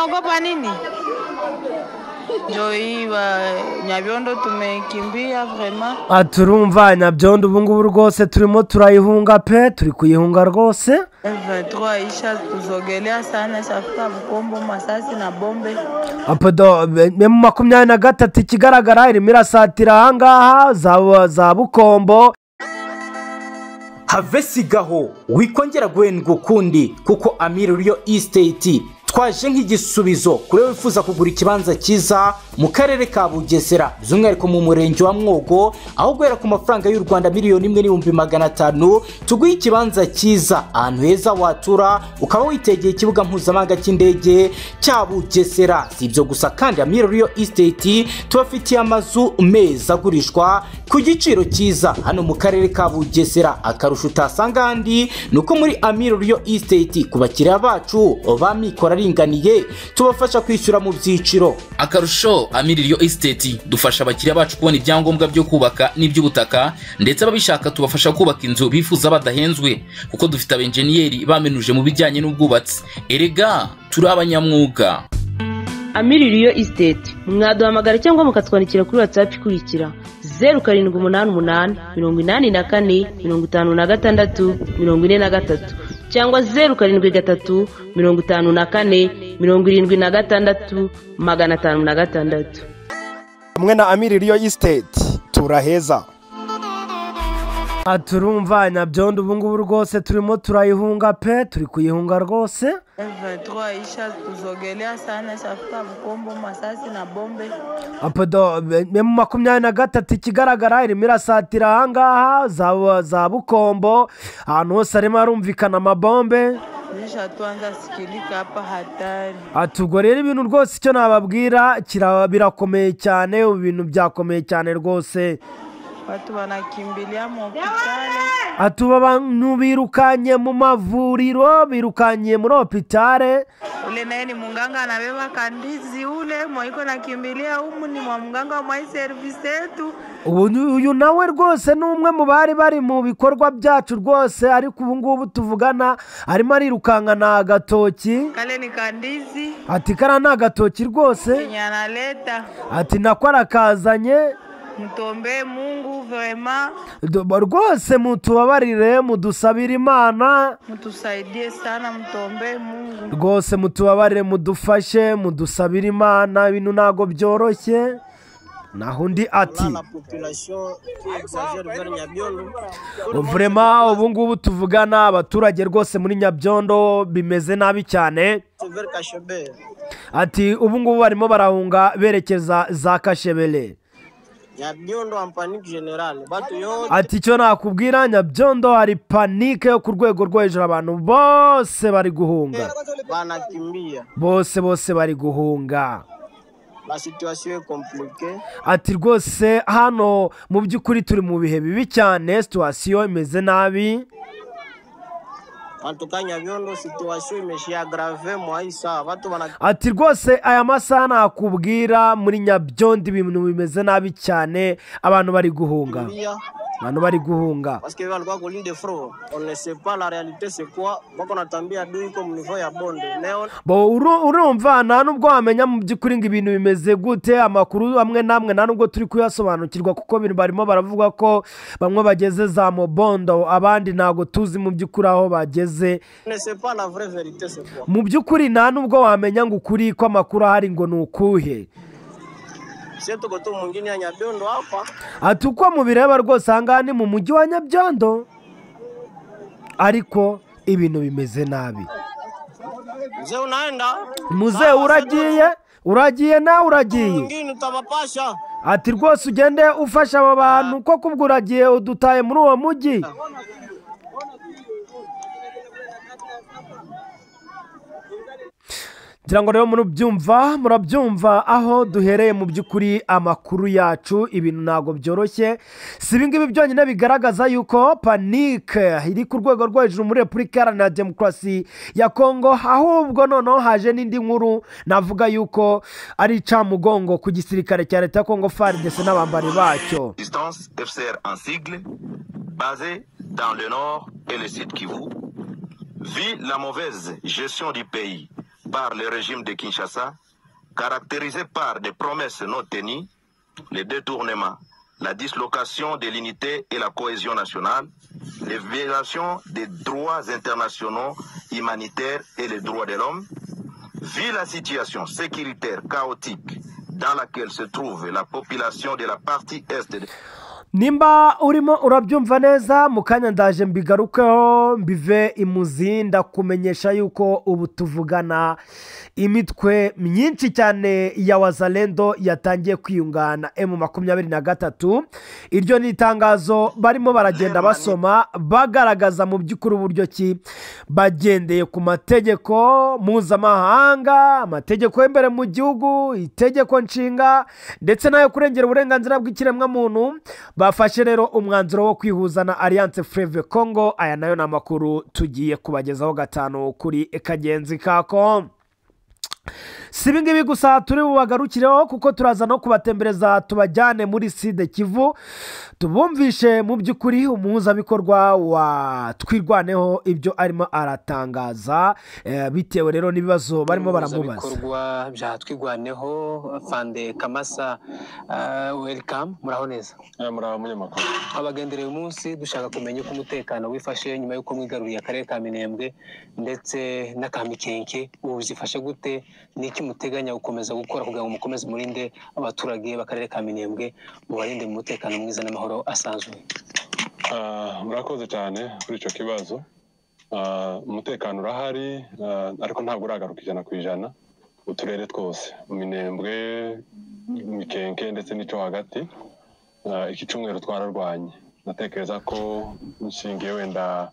Unaogopa nini? Joiwa Nyabyondo tumekimbia vraiment. Aturumva Nyabyondo ubungubu rwose turimo turayihunga pe, turi kuyihunga rwose. 23 isha tuzogelea sana shafika Bukombo masasi na bombe. Apodo M23 ikigaragara irimo irasatira ahangaha za Bukombo. Have sigaho wikongera guhendwa ukundi kuko Amiririyo Estate twaje nk'igisubizo kuri wifuza kugura ikibanza cyiza mu karere ka Bugesera by'umwihariko mu murenge wa Mwogo aho guhera ku mafaranga y'u Rwanda miliyoni 1,500,000 tuguye ikibanza cyiza ahantu heza watura ukaba witegeye ikibuga mpuzamahanga cy'indege cya Bugesera. Si ibyo gusa kandi Amiririyo Estate tubafitiye amazu meza agurishwa ku giciro cyiza hano mu karere ka Bugesera. Akarusho utasanga handi nuko muri Amiririyo Estate kubakiriya bacu bamikora ringaniye tubafasha kwishyura mu byiciro. Akarusho Amiririyo Estate dufasha abakiriya bacu kubona ibyangombwa byo kubaka n'iby'ubutaka ndetse ababishaka tubafasha kubaka inzu bifuza badahenzwe kuko dufite abenjeniyeri bamenuje mu bijyanye n'ubwubatsi. Erega turi abanyamwuga. Amiririyo Estate mwaduhamagara cyangwa mukatwandikira kuri WhatsApp ikurikira 0788 84 56 43 cyangwa 0753 54 76 506. Hamwe na Amiririyo Estate turaheza. Aturumva Nyabyondo ubungubu rwose turimo turayihunga pe, turi kuyihunga rwose. 23 isha tuzogelea sana shafika Bukombo masasi na bombe. Apodo M23 ikigaragara irimo irasatira ahangaha za Bukombo ahantu hose arimo arumvikana amabombe. Nisha tuanza sikilika hapa hatari. Atubwo rero ibintu rwose icyo nababwira birakomeye cyane, ibintu byakomeye cyane rwose. Watu wanakimbilia mu hospitali. Atuba abantu birukanye mu mavuriro, birukanye muri hospitali. Ule naye ni munganga anabeba kandizi ule moiko nakimbilia humu ni mwa munganga wa my service yetu. Uyu nawe rwose numwe mu bari mu bikorwa byacu rwose ariko ubu ngubu tuvugana arimo arirukanga na gatoki. Kale ni kandizi. Ati kara na gatoki rwose. Nyanaleta. Ati nakwara kazanye. Mutombe Mungu vraiment. Rwose mutubabarire mudusabira Imana. Mutusaidie sana mutombe Mungu. Rwose mutubabarire mudufashe mudusabira Imana ibintu nago byoroshye. Nahundi ati vraiment ubu ngubu tuvugana abaturage rwose muri Nyabyondo bimeze nabi cyane. Ati ubu ngubu barimo barahunga berekeza za Kashebele. Nyabyondo ampanique generale batu yote. Ati cyo nakubwira Nyabyondo hari panique yo ku rwego rwo hejuru, abantu bose bari guhunga banakimbia, bose bari guhunga. La situation est compliquée. Ati rwose hano mu by'ukuri turi mu bihe bibi cyane, situation imeze nabi. Nyabyondo situation imeshia grave mwaisa watu ati rwose aya masaha nakubwira muri Nyabyondo ibintu bimeze nabi cyane, abantu bari guhunga. Abantu bari guhunga parce que walikuwa ko ligne de front, on ne sait pas la réalité c'est quoi, bako natambia dui ko mu niveau ya bonde neon. Urumva nta nubwo wamenya mu by'ukuri ngo ibintu bimeze gute, amakuru amwe namwe nta nubwo turi kuyasobanukirwa kuko ibintu barimo baravuga ko bamwe bageze za Mobondo abandi ntago tuzi mu by'ukuri aho bageze. On ne sait pas la vraie vérité c'est quoi. Mu by'ukuri nta nubwo wamenya ngo ukuri ko amakuru ahari ngo nukuhe. Seto goto mwingine ya Nyabyondo hapa. Ati uko mubireba rwose hanga ni mu mujyi wa Nyabyondo ariko ibintu bimeze nabi. Mzee unaenda? Mzee uragiye na uragiye. Mwingine utabapasha. Ati rwose ugende ufasha aba bantu ko kubwo uragiye udutaye muri uwo mujyi. Ngirango rero murabyumva aho duhereye mu by'ukuri amakuru yacu ibintu nago byoroshye. Si ibingibi byonyine bigaragaza yuko panique iri ku rwego rwo hejuru muri Repubulika Iharanira Demokarasi ya Kongo, ahubwo noneho haje n'indi nkuru navuga yuko ari icamugongo ku gisirikare cya leta ya Kongo FARDC n'abambari bacyo. Distance FCR en sigle basée dans le nord et le sud Kivu vit la mauvaise gestion du pays. par le régime de Kinshasa, caractérisé par des promesses non tenues, les détournements, la dislocation de l'unité et la cohésion nationale, les violations des droits internationaux humanitaires et les droits de l'homme. Vu la situation sécuritaire chaotique dans laquelle se trouve la population de la partie est de... nimba urimo urabyumva neza mu kanya ndaje mbigarukeho mbive imuzi ndakumenyesha yuko ubu tuvugana imitwe myinshi cyane ya wazalendo yatangiye kwiyungana M23. Iryo ni itangazo barimo baragenda basoma bagaragaza mu by'ukuri uburyo ki bagendeye ku mategeko mpuzamahanga, amategeko y'imbere mu gihugu, itegeko nshinga ndetse nayo kurengera uburenganzira bw'ikiremwa muntu. Bafashe rero umwanzuro wo kwihuza na Alliance Fleuve Congo. Aya nayo ni amakuru tugiye kubagezaho gatanu kuri kagenzi kako. Si ibingibi gusa turi bubagarukireho kuko turaza no kubatembereza tubajyane muri Sud Kivu tubumvishe mu by'ukuri umuhuzabikorwa wa Twirwaneho ibyo arimo aratangaza bitewe rero n'ibibazo barimo baramubaza. Ibikorwa bya Twirwaneho Fande Kamasa, welcome, muraho neza. Muraho munyamakuru. Abagendereye umunsi dushaka kumenya uko umutekano wifashe nyuma y'uko mwigaruriye akarere ka Minembwe ndetse n'akamikenke, ubu zifashe gute n'iki muteganya gukomeza gukora kugira ngo mukomeze murinde abaturage b'akarere ka Minembwe mubarinde mu mutekano mwiza n'amahoro asanzwe. Murakoze cyane kuri icyo kibazo. Umutekano urahari ariko ntabwo uragaruka 100%. Uturere twose mu Minembwe, Mikenke ndetse n'icyo hagati iki cyumweru twararwanye. Natekereza ko nshingiye wenda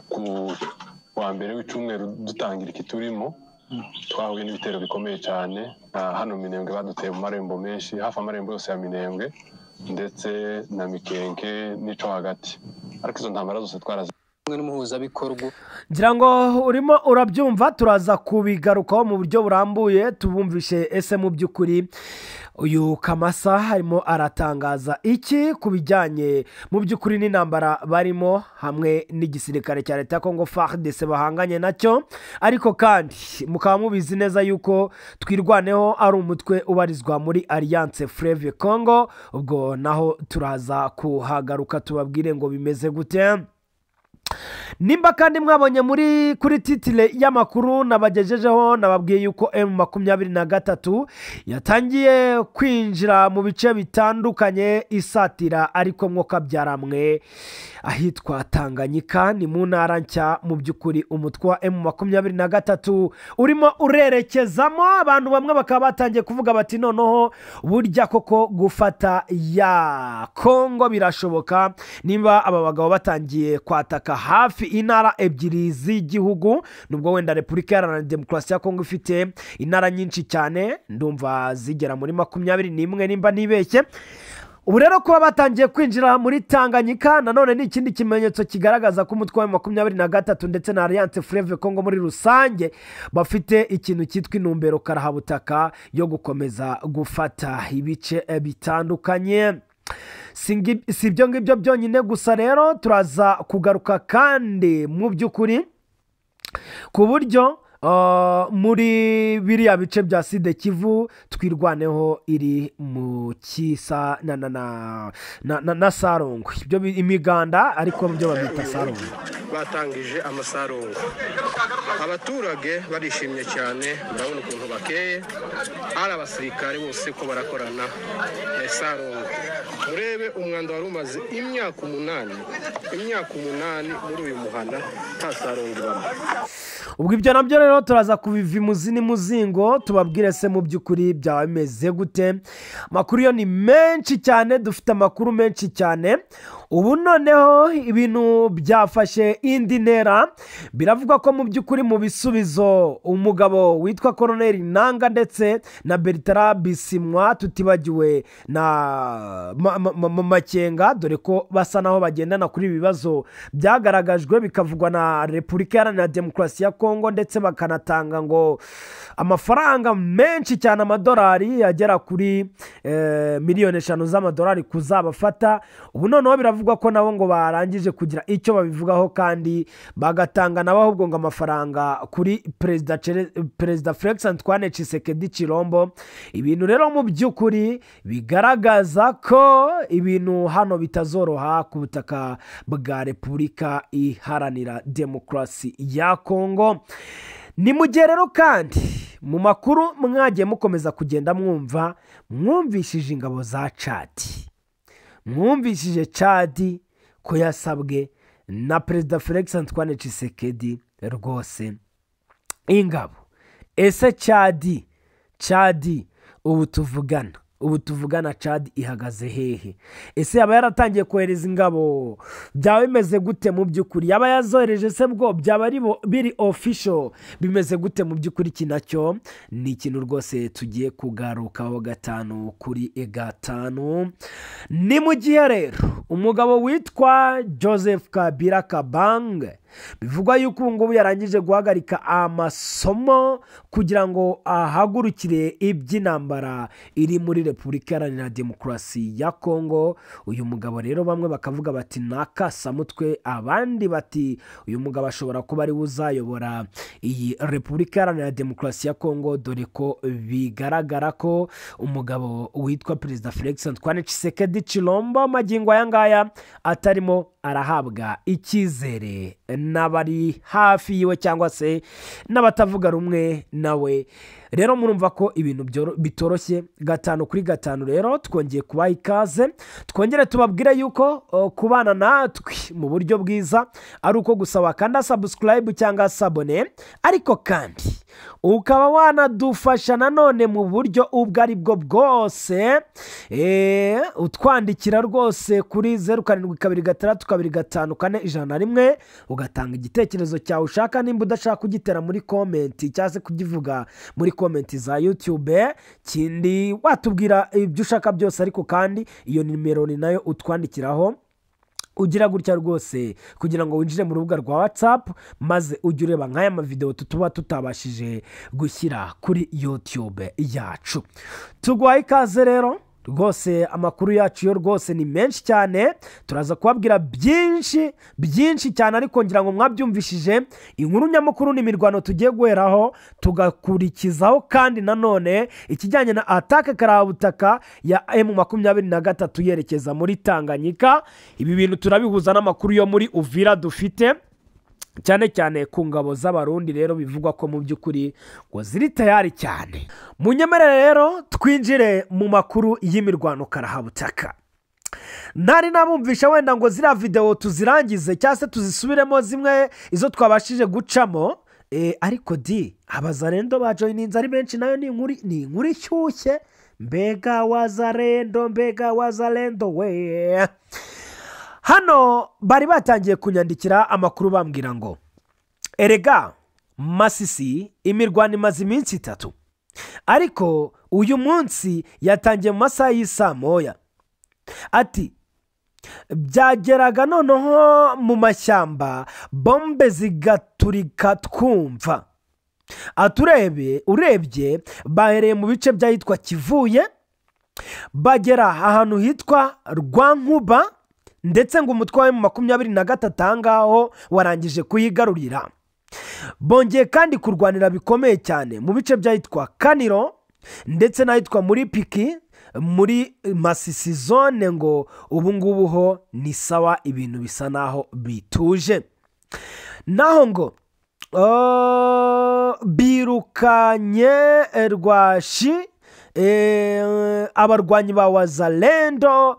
ku wa mbere w'icyumweru dutangira iki turimo twahuye n'ibitero bikomeye cyane hano Minembwe. Baduteye mu marembo menshi, hafi amarembo yose ya Minembwe ndetse na Mikenke n'icyo hagati, ariko izo ntambara zose n'umuhuzabikorwa. Ngira ngo urimo urabyumva, turaza kubigarukaho mu buryo burambuye tubumvishe ese mu by'ukuri uyu Kamasa harimo aratangaza iki ku bijyanye mu by'ukuri n'intambara barimo hamwe n'igisirikare cya leta ya Congo FARDC bahanganye nacyo. Ariko kandi mukaba mubizi neza yuko Twirwaneho ari umutwe ubarizwa muri Alliance Fleuve Congo. Ubwo naho turaza kuhagaruka tubabwire ngo bimeze gute. Nimba kandi mwabonye muri kuri titile y'amakuru nabagejejeho nababwiye yuko M23 yatangiye kwinjira mu bice bitandukanye isatira ariko mwoka byaramwe ahitwa Tanganyika ni mu ntara nshya. Mu by'ukuri umutwe wa M23 urimo urerekezamo, abantu bamwe bakaba batangiye kuvuga bati noneho burya koko gufata ya Kongo birashoboka nimba aba bagabo batangiye kwataka hafi intara ebyiri z'igihugu. Nubwo wenda Repubulika Iharanira Demokarasi ya Kongo ifite intara nyinshi cyane, ndumva zigera muri 21 nimba nibeshye. Ubu rero kuba batangiye kwinjira muri Tanganyika nanone ni ikindi kimenyetso kigaragaza ko umutwe wa 23 ndetse na Alliance Fleuve Congo muri rusange bafite ikintu cyitwa intumbero karahabutaka yo gukomeza gufata ibice bitandukanye. Si ibyo ngibyo byonyine gusa rero turaza kugaruka kandi mu by'ukuri ku buryo muri biriya bice bya Sud Kivu Twirwaneho iri mu Kisa na Sarongo, ibyo imiganda ariko byo babita Sarongo. Batangije amasarongo, abaturage barishimye cyane, ndabona ukuntu bakeye, ari abasirikare bose ko barakorana Sarongo. Urebe umwanda wari umaze imyaka 8 muri uyu muhanda nta Sarongo bamwe. Ubwo ibyo nabyo rero turaza kubiva imuzi n'umuzingo tubabwire se mu by'ukuri byaba bimeze gute. Amakuru yo ni menshi cyane, dufite amakuru menshi cyane. Ubu noneho ibintu byafashe indi ntera, biravuga ko mu by'ukuri mu bisubizo umugabo witwa Colonel Nanga ndetse na Bertrand Bisimwa tutibagiwe na Makenga, dore ko basa naho bagendana kuri ibibazo byagaragajwe bikavugwa na Repubulika Iharanira Demokarasi ya Kongo, ndetse bakanatanga ngo amafaranga menshi cyane amadolari agera kuri miliyoni 5 z'amadolari kuzabafata. Ubu noneho biravuga bivuga ko nabo ngo barangije kugira icyo babivugaho kandi bagatanga nabo ahubwo ngo amafaranga kuri perezida Felix Antoine Tshisekedi Chilombo. Ibintu rero mu by'ukuri bigaragaza ko ibintu hano bitazoroha ku butaka bwa Repubulika Iharanira Demokarasi ya Kongo. Ni mu gihe rero kandi mu makuru mwagiye mukomeza kugenda mwumvishije ingabo za Chad, mwumvishije Chad ko yasabwe na perezida Felix Antoine Tshisekedi rwose ingabo. Ese Chad ubu tuvugana Chad ihagaze hehe? Ese yaba yaratangiye kohereza ingabo? Byaba bimeze gute mu by'ukuri? Yaba yazohereje se bwo byaba biri official? Bimeze gute mu by'ukuri? Iki nacyo ni ikintu rwose tugiye kugarukaho 5 Ni mu gihe rero umugabo witwa Joseph Kabila Kabange bivugwa yuko ngubu yarangije guhagarika amasomo kugira ngo ahagurukire iby'intambara iri muri Repubulika Iharanira Demokarasi ya Kongo. Uyu mugabo rero bamwe bakavuga bati nakasamutwe, abandi bati uyu mugabo ashobora kuba ari uzayobora iyi Repubulika Iharanira Demokarasi ya Kongo, dore ko bigaragara ko umugabo witwa perezida Felix Antoine Tshisekedi Chilombo magingo aya ngaya atarimo arahabwa icyizere n'abari hafi yiwe cyangwa se n'abatavuga rumwe nawe. Rero murumva ko ibintu bitoroshye. 5 rero twongeye kubaha ikaze, twongere tubabwire yuko kubana natwe mu buryo bwiza ari uko gusaba kandi subscribe cyangwa sabone, ariko kandi ukaba wanadufasha nanone mu buryo ubwo ari bwo bwose, utwandikira rwose kuri 07232541 ugatanga igitekerezo cyawe ushaka, nimba udashaka kugitera muri komenti cyangwa se kugivuga muri komenti za YouTube, kindi watubwira ibyo ushaka byose, ariko kandi iyo nimero ni nayo utwandikiraho ugira gutya rwose kugira ngo winjire mu rubuga rwa WhatsApp maze ujye ureba nk'aya mavideo tuba tutabashije gushyira kuri YouTube yacu. Tuguhaye ikaze rero rwose, amakuru yacu yo rwose ni menshi cyane, turaza kubabwira byinshi cyane, ariko ngira ngo mwabyumvishije inkuru nyamukuru n'imirwano tugiye guheraho tugakurikizaho kandi nanone ikijyanye na atake karabutaka ya M23 yerekeza muri Tanganyika. Ibi bintu turabihuza n'amakuru yo muri Uvira dufite cyane ku ngabo z'abarundi, rero bivugwa ko mu by'ukuri ngo ziri tayari cyane. Munyemerere rero twinjire mu makuru y'imirwano karahabutaka. Nari nabumvisha wenda ngo zira video tuzirangize cyangwa se tuzisubiremo zimwe izo twabashije gucamo, ariko abazarendo bajoyininze ari benshi, nayo ni inkuru ishyushye. Mbega wazarendo we. Hano bari batangiye kunyandikira amakuru bambwira ngo erega Masisi imirwano imaze iminsi 3, ariko uyu munsi yatangiye mu masaha y'isa moya. Ati byageraga noneho mu mashyamba bombe zigaturika twumva. Urebye bahereye mu bice byahitwa Kivuye bagera ahantu hitwa Rwankuba, ndetse ngo umutwe wa M23 ngaho warangije kuyigarurira. Bongeye kandi kurwanira bikomeye cyane mu bice byahitwa Kaniro ndetse n'ahitwa muri Piki muri Masisi zone, ngo ubu ngubu ho ni sawa, ibintu bisa naho bituje. Naho ngo birukanye Rwashi abarwanyi ba Wazalendo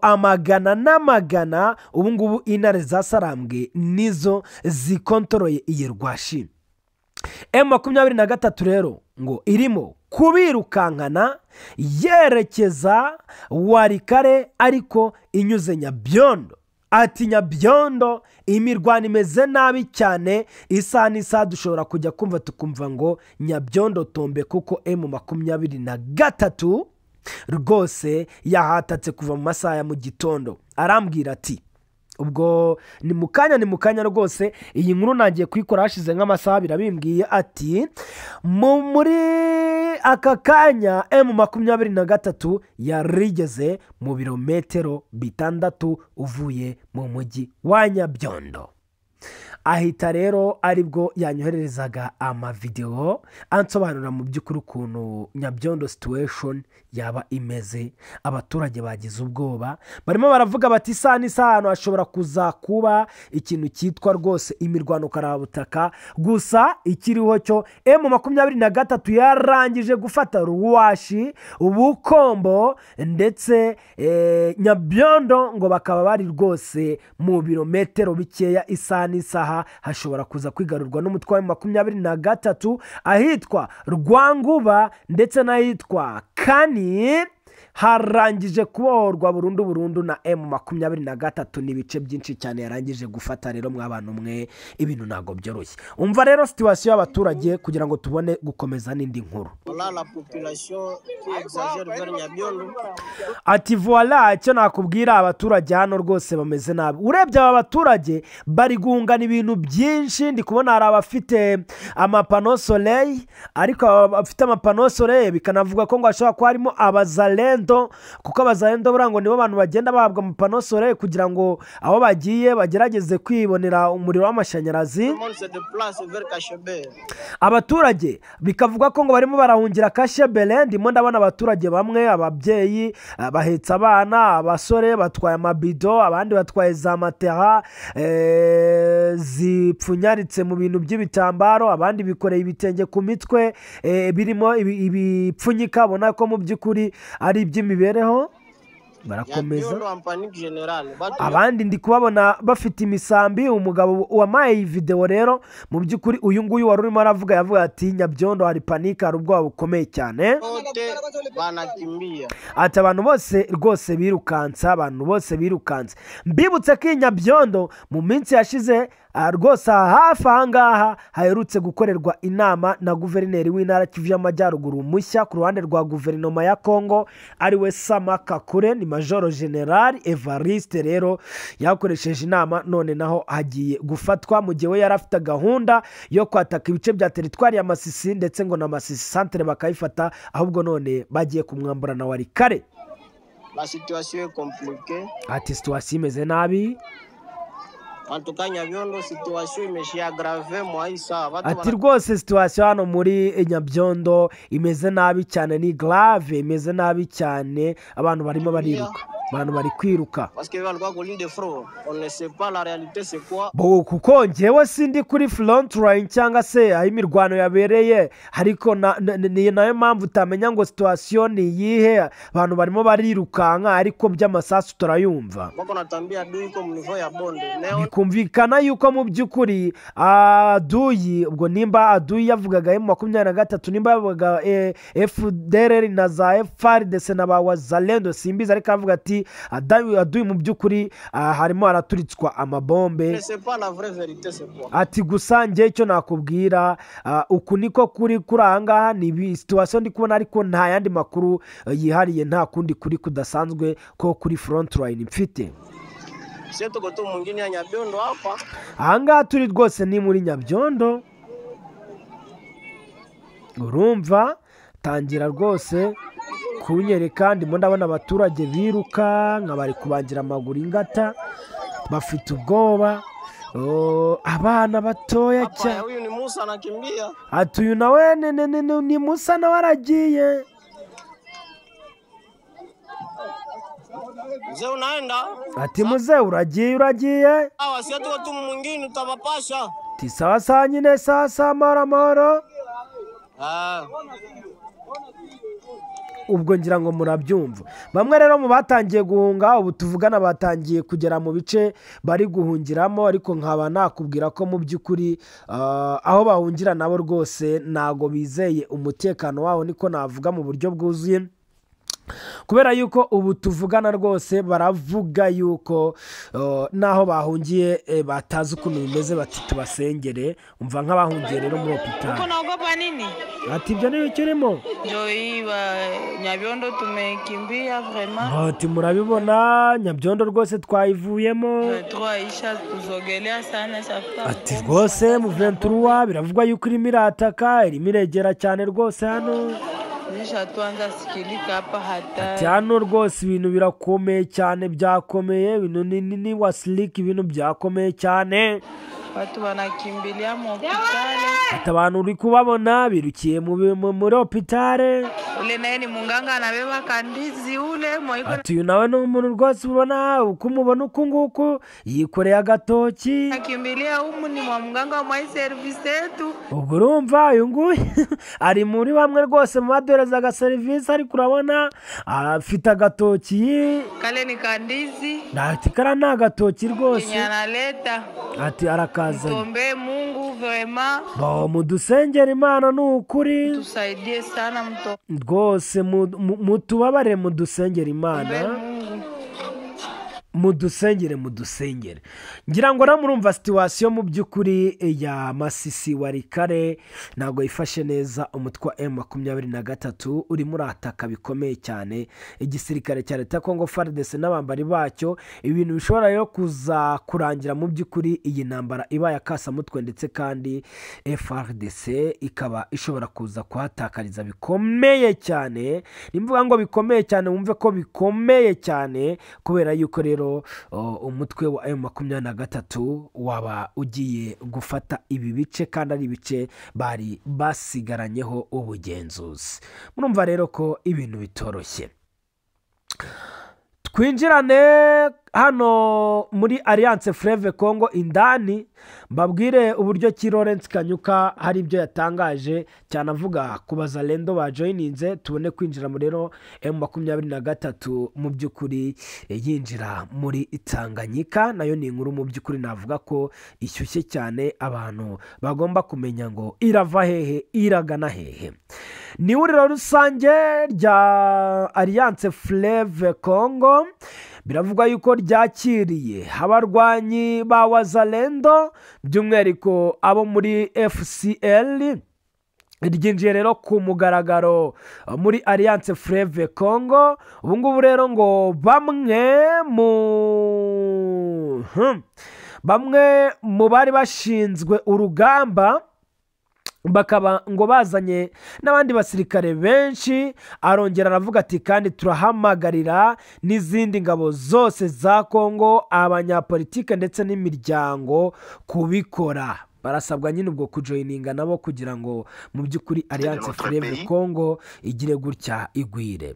amagana n'amagana. Ubu ngubu intare za Sarambwe nizo zikontoroye iyi Rwashi. M23 rero ngo irimo kubirukankana yerekeza Warikare, ariko inyuze Nyabyondo. Ati Nyabyondo imirwano imeze nabi cyane, isaha n'isaha dushobora kujya kumva tukumva ngo Nyabyondo tombe, kuko M23 rwose yahatatse kuva mu masaha ya mu gitondo. Arambwira ati ubwo ni mu kanya rwose iyi nkuru nagiye kuyikora hashize nk'amasaha abiri abimbwiye ati muri aka kanya M23 yarigeze mu birometero 6 uvuye mu mujyi wa Nyabyondo. Ahita rero aribwo yanyohererezaga amavideo ansobanurira mu by'ukuri ukuntu Nyabyondo situation yaba imeze. Abaturage bagize ubwoba, barimo baravuga bati isa n'isano hashobora kuza kuba ikintu cyitwa rwose imirwano karabutaka. Gusa ikiriho cyo M23 yarangije gufata Ruwashi, Ubukombo ndetse Nyabyondo ngo bakaba bari rwose mu birometero bikeya isa n'isaha hashobora kuza kwigarurwa n'umutwe wa M23 ahitwa Rwanguba ndetse n'ahitwa Kani. Harangije kubohorwa burundu na M23 n'ibice byinshi cyane yarangije gufata. Rero mw'abantu mwe ibintu ntago byoroshye. Umva rero situation y'abaturage kugira ngo tubone gukomeza n'indi nkuru. Ati voilà icyo nakubwira, abaturage hano rwose bameze nabi. Urebye aba baturage bari guhungana ibintu byinshi. Ndi kubona hari abafite amapano soleil, ariko abafite amapano soleil bikanavuga ko ngo ashobora kuba harimo abazalendo, kuko abazalendo burango nibo bantu bagenda bahabwa amapano soleil kugira ngo aho bagiye bagerageze kwibonera umuriro w'amashanyarazi. Abaturage bikavuga ko ngo barimo barahungira Kashebele. Ndimo ndabona abaturage bamwe, ababyeyi bahetse abana, abasore batwaye amabido, abandi batwaye za matera zipfunyaritse mu bintu by'ibitambaro, abandi bikoreye ibitenge ku mitwe birimo ibipfunyika. Abona ko mu by'ukuri ari iby'imibereho. Barakomeza abandi ndi kubabona bafite imisambi. Umugabo wamaye iyi video rero mu by'ukuri uyu nguyu wari urimo aravuga yavuga ati Nyabyondo hari panike, hari ubwoba bukomeye cyane. Ati abantu bose rwose birukanse. Mbibutse ko Nyabyondo mu minsi yashize rwose hafi ahangaha haherutse gukorerwa inama na guverineri w'intara Kivu y'Amajyaruguru mushya ku ruhande rwa guverinoma ya Kongo ariwe Sama Kakure. Ni Majoro General Evariste rero yakoresheje inama, none naho hagiye gufatwa mu gihe we yari afite gahunda yo kwataka ibice bya teritwari ya Masisi ndetse ngo na Masisi centre bakayifata, ahubwo none bagiye kumwambura na Warikare. Ati situation imeze nabi. Ati rwose situation hano muri Nyabyondo imeze nabi cyane, ni grave, imeze nabi cyane. Abantu barimo bariruka, abantu bari kwiruka kuko njyewe sindi kuri front line cyangwa se aho imirwano yabereye, ariko ni nayo mpamvu utamenya ngo situation ni iyihe. Abantu barimo barirukanka ariko by'amasasu turayumva. Bikumvikana yuko mu by'ukuri Aduyi, ubwo nimba Aduyi yavugaga M23, nimba yavugaga FDLR na za FARDC na ba Wazalendo simbiza, ariko avuga ati Aduyi mu by'ukuri harimo araturitswa amabombe. Ati gusa njye icyo nakubwira uku niko kuri ahangaha ni situation ndi kubona, ariko nta yandi makuru yihariye, nta kundi kuri kudasanzwe ko kuri front line mfite. Ahangaha turi rwose ni muri Nyabyondo. Urumva tangira rwose kunyereka. Ndimo ndabona abaturage biruka nka bari kubangira amaguru ingata, bafite ubwoba. Abana batoya cyane. Ati uyu nawe ni Musa nawe aragiye. Mzee unaenda? Ati mzee uragiye? Si atuwa tu mwingine utabapasha. Ti sawa nyine sasa mara. Ubwo ngira ngo murabyumva. Bamwe rero mu batangiye guhunga, ubu tuvugana batangiye kugera mu bice bari guhungiramo, ariko nkaba nakubwira ko mu by'ukuri aho bahungira nabo rwose nago bizeye umutekano waho, niko navuga mu buryo bwuzuye. kubera yuko ubu tuvugana rwose baravuga yuko naho bahungiye batazi ukuntu bimeze bati tubasengere umva nk'abahungiye rero muri hopitali. Uko naogopa nini? Ati ibyo ni ikirimo Ndio hii Nyabiondo tumekimbia vraiment. ati murabibona Nyabyondo rwose twayivuyemo. Aisha tuzogelea sana safari. Ati rwose mu 23 biravugwa yuko irimo irataka irimo iregera cyane rwose hano. Tuanza sikilika hapa hata. Ati hano rwose ibintu birakomeye cyane byakomeye ibintu ni wasilika ibintu byakomeye cyane. Watu wanakimbilia mu hospitali. Ati abantu uri kubabona birukiye muri hopitali. Ule naye ni munganga anabeba kandizi ule moiko. Ati uyu nawe ni umuntu rwose ubona uko umubona uku nguku yikoreye agatoki. Akimbilia ni mwa munganga wa service yetu. Ubwo urumva uyu nguyu ari muri bamwe rwose mu baduhereza agaserivisi ariko urabona afite agatoki. Kale ni kandizi. Ati kara ni agatoki rwose. Kinyanaleta. Ati arakaza. Tombe Mungu vraiment. Mudusengera Imana ni ukuri. Tusaidie sana mto. Rwose mutubabare mudusengera Imana. Mudusengere ngira ngo ramurumva situation mu byukuri ya Masisi Warikare ntago yifashe neza umutwe wa M23 uri muri ataka bikomeye cyane igisirikare cya leta Kongo FARDC n'abambari bacyo ibintu bishobora rero kuza kurangira mu byukuri iyi ntambara iba yakasa mutwe ndetse kandi FARDC ikaba ishobora kuza kuhatakariza bikomeye cyane nimvuga ngo bikomeye cyane wumve ko bikomeye cyane kubera yuko rero umutwe wa M23 waba ugiye gufata ibi bice kandi ari ibice bari basigaranyeho ubugenzuzi. Murumva rero ko ibintu bitoroshye. Twinjirane hano muri Alliance Fleuve Congo indani mbabwire uburyo ki Lawrence Kanyuka hari ibyo yatangaje cyane avuga kubaza Lendo ba joininze tubone kwinjira muri rero M23 mu byukuri yinjira muri Tanganyika nayo ni inkuru mu byukuri navuga ko ishyushye cyane abantu bagomba kumenya ngo irava hehe iragana hehe. Ni uriro rusange rya Alliance Fleuve Congo biravugwa yuko ryakiriye abarwanyi ba Wazalendo by'umwihariko abo muri FCL ryinjiye rero ku mugaragaro muri Alliance Fleuve Congo. Ubu ngubu rero ngo bamwe mu bari bashinzwe urugamba bakaba ngo bazanye n'abandi basirikare benshi. Arongera aravuga ati kandi turahamagarira n'izindi ngabo zose za Kongo abanyapolitike ndetse n'imiryango kubikora. Barasabwa nyine ubwo kujoininga nabo kugira ngo mu byukuri Alliance Fleuve Congo igire gutya igwire.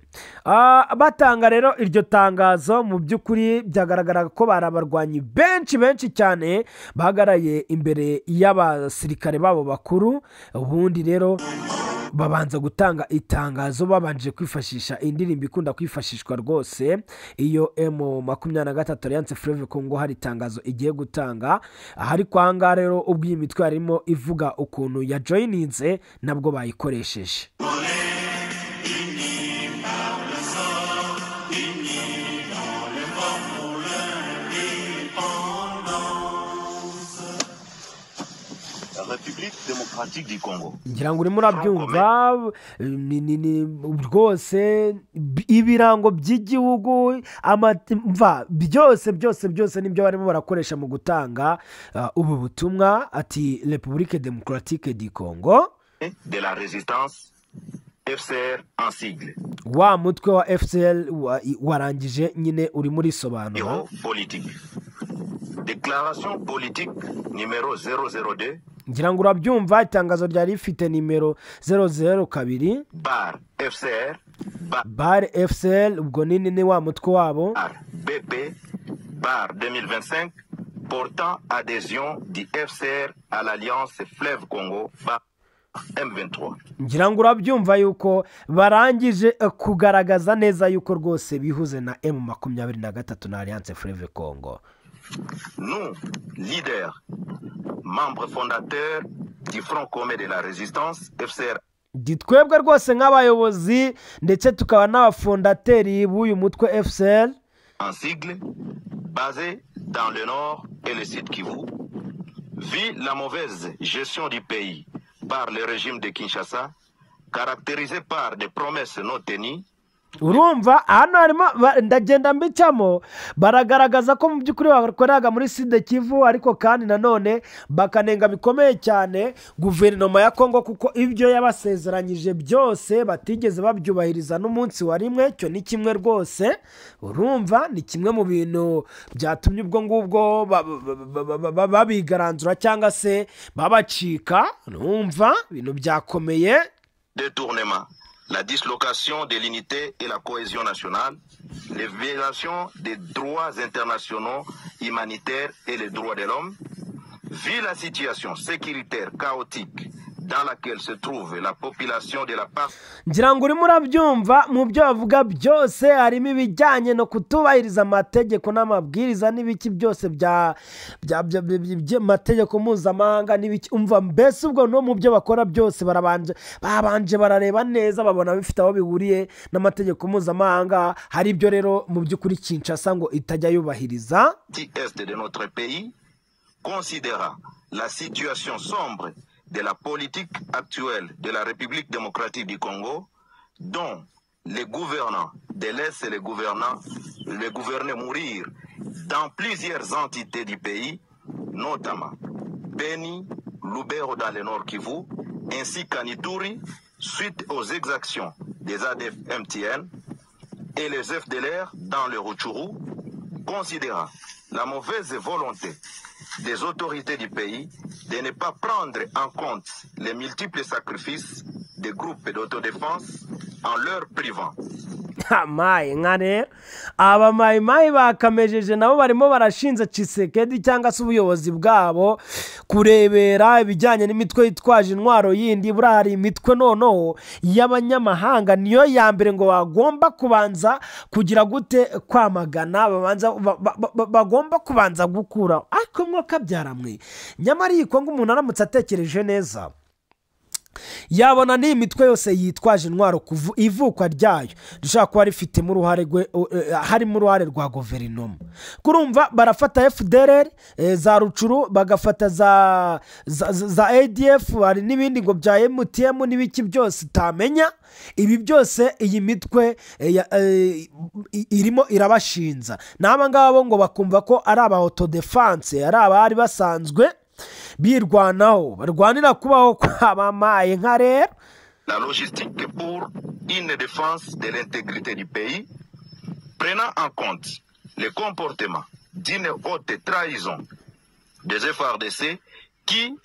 Batanga rero iryo tangazo mu byukuri byagaragara ko barabarwanyi benshi cyane bahagaraye imbere y'abasirikare babo bakuru. Ubundi rero babanza gutanga itangazo babanje kwifashisha indirimbo ikunda kwifashishwa rwose iyo M23 Alliance Fleuve Congo hari itangazo igiye gutanga. Ahari kwanga rero ubwo iyi mitwe yarimo ivuga ukuntu ya joininze nabwo bayikoresheje. République démocratique du Congo. Ngira ngo urimo urabyumva rwose ibirango by'igihugu byose nibyo barimo barakoresha mu gutanga ubu butumwa. Ati République démocratique du Congo de la résistance FCR en sigle. Wa mutwe wa FCL warangije nyine uri muri sobanura. Politique. Déclaration politique numéro 002. Ngira ngo urabyumva itangazo ryari rifite nimero 002 bar FCR bar FCL ubwo nini ni wa mutwe wabo BP bar 2025 portant adhésion du FCR à l'Alliance Fleuve Congo bar M23. Ngira ngo urabyumva yuko barangije kugaragaza neza yuko rwose bihuze na M23 na Alliance Fleuve Congo. Nous, leaders, membres fondateurs du Front commun de la résistance FCR twebwe rwose nk'abayobozi ndetse tukaba n'abafondateri b'uyu mutwe FCL en sigle basé dans le nord et le sud Kivu, vit la mauvaise gestion du pays par le régime de Kinshasa, caractérisé par des promesses non tenues. urumva hano harimo ndagenda mbicamo baragaragaza ko mu by'ukuri bakoreraga muri Sud Kivu ariko kandi nanone bakanenga bikomeye cyane guverinoma ya Kongo kuko ibyo yabasezeranyije byose batigeze babyubahiriza n'umunsi wa rimwe. Cyo ni kimwe rwose, urumva ni kimwe mu bintu byatumye ubwo ngubwo babigaranzura cyangwa se babacika. Urumva ibintu byakomeye. Détournement, la dislocation de l'unité et la cohésion nationale, les violations des droits internationaux humanitaires et les droits de l'homme, vu la situation sécuritaire chaotique dans laquelle se trouve la population de la part. ngira ngo urimo urabyumva mu byo bavuga byose harimo ibijyanye no kutubahiriza amategeko n'amabwiriza n'ibiki byose bya mategeko mpuzamahanga n'ibiki. Umva mbese ubwo no mu byo bakora byose babanje barareba neza babona bifite aho bihuriye n'amategeko mpuzamahanga. Hari ibyo rero mu by'ukuri Kinshasa ngo itajya yubahiriza. Est de notre pays considéra la situation sombre de la politique actuelle de la République démocratique du Congo, dont les gouvernants délaissent les gouvernés mourir dans plusieurs entités du pays, notamment Beni, Lubero dans le Nord Kivu, ainsi qu'à Ituri, suite aux exactions des ADF MTN et les FDLR dans le Rutshuru, considérant la mauvaise volonté des autorités du pays de ne pas prendre en compte les multiples sacrifices des groupes d'autodéfense en leur privant. Mayi nka rero aba mayimayi bakamejeje nabo barimo barashinze Tshisekedi cyangwa se ubuyobozi bwabo kurebera ibijyanye n'imitwe yitwaje intwaro yindi. Buriya hari imitwe noneho y'abanyamahanga niyo ya mbere ngo bagomba kubanza kugira gute kwamagana, bagomba kubanza gukura. Ariko mwaka byaramwe nyamara iyi Kongo umuntu aramutse atekereje neza yabona ni imitwe yose yitwaje intwaro ivukwa ryayo dushaka kuba rifitemo uruhare harimo uruhare rwa guverinoma. Kurumva barafata FDLR za Rutshuru, bagafata za ADF, hari n'ibindi ngo bya MTM n'ibiki byose utamenya. Ibi byose iyi mitwe irimo irabashinza n'aba ngabo ngo bakumva ko ari aba autodefense, ari abari basanzwe birwanaho barwanira kubaho kwabamaye nka rero. La logistique pour une défense de l'intégrité du pays, prenant en compte le comportement d'une haute trahison des FARDC qui,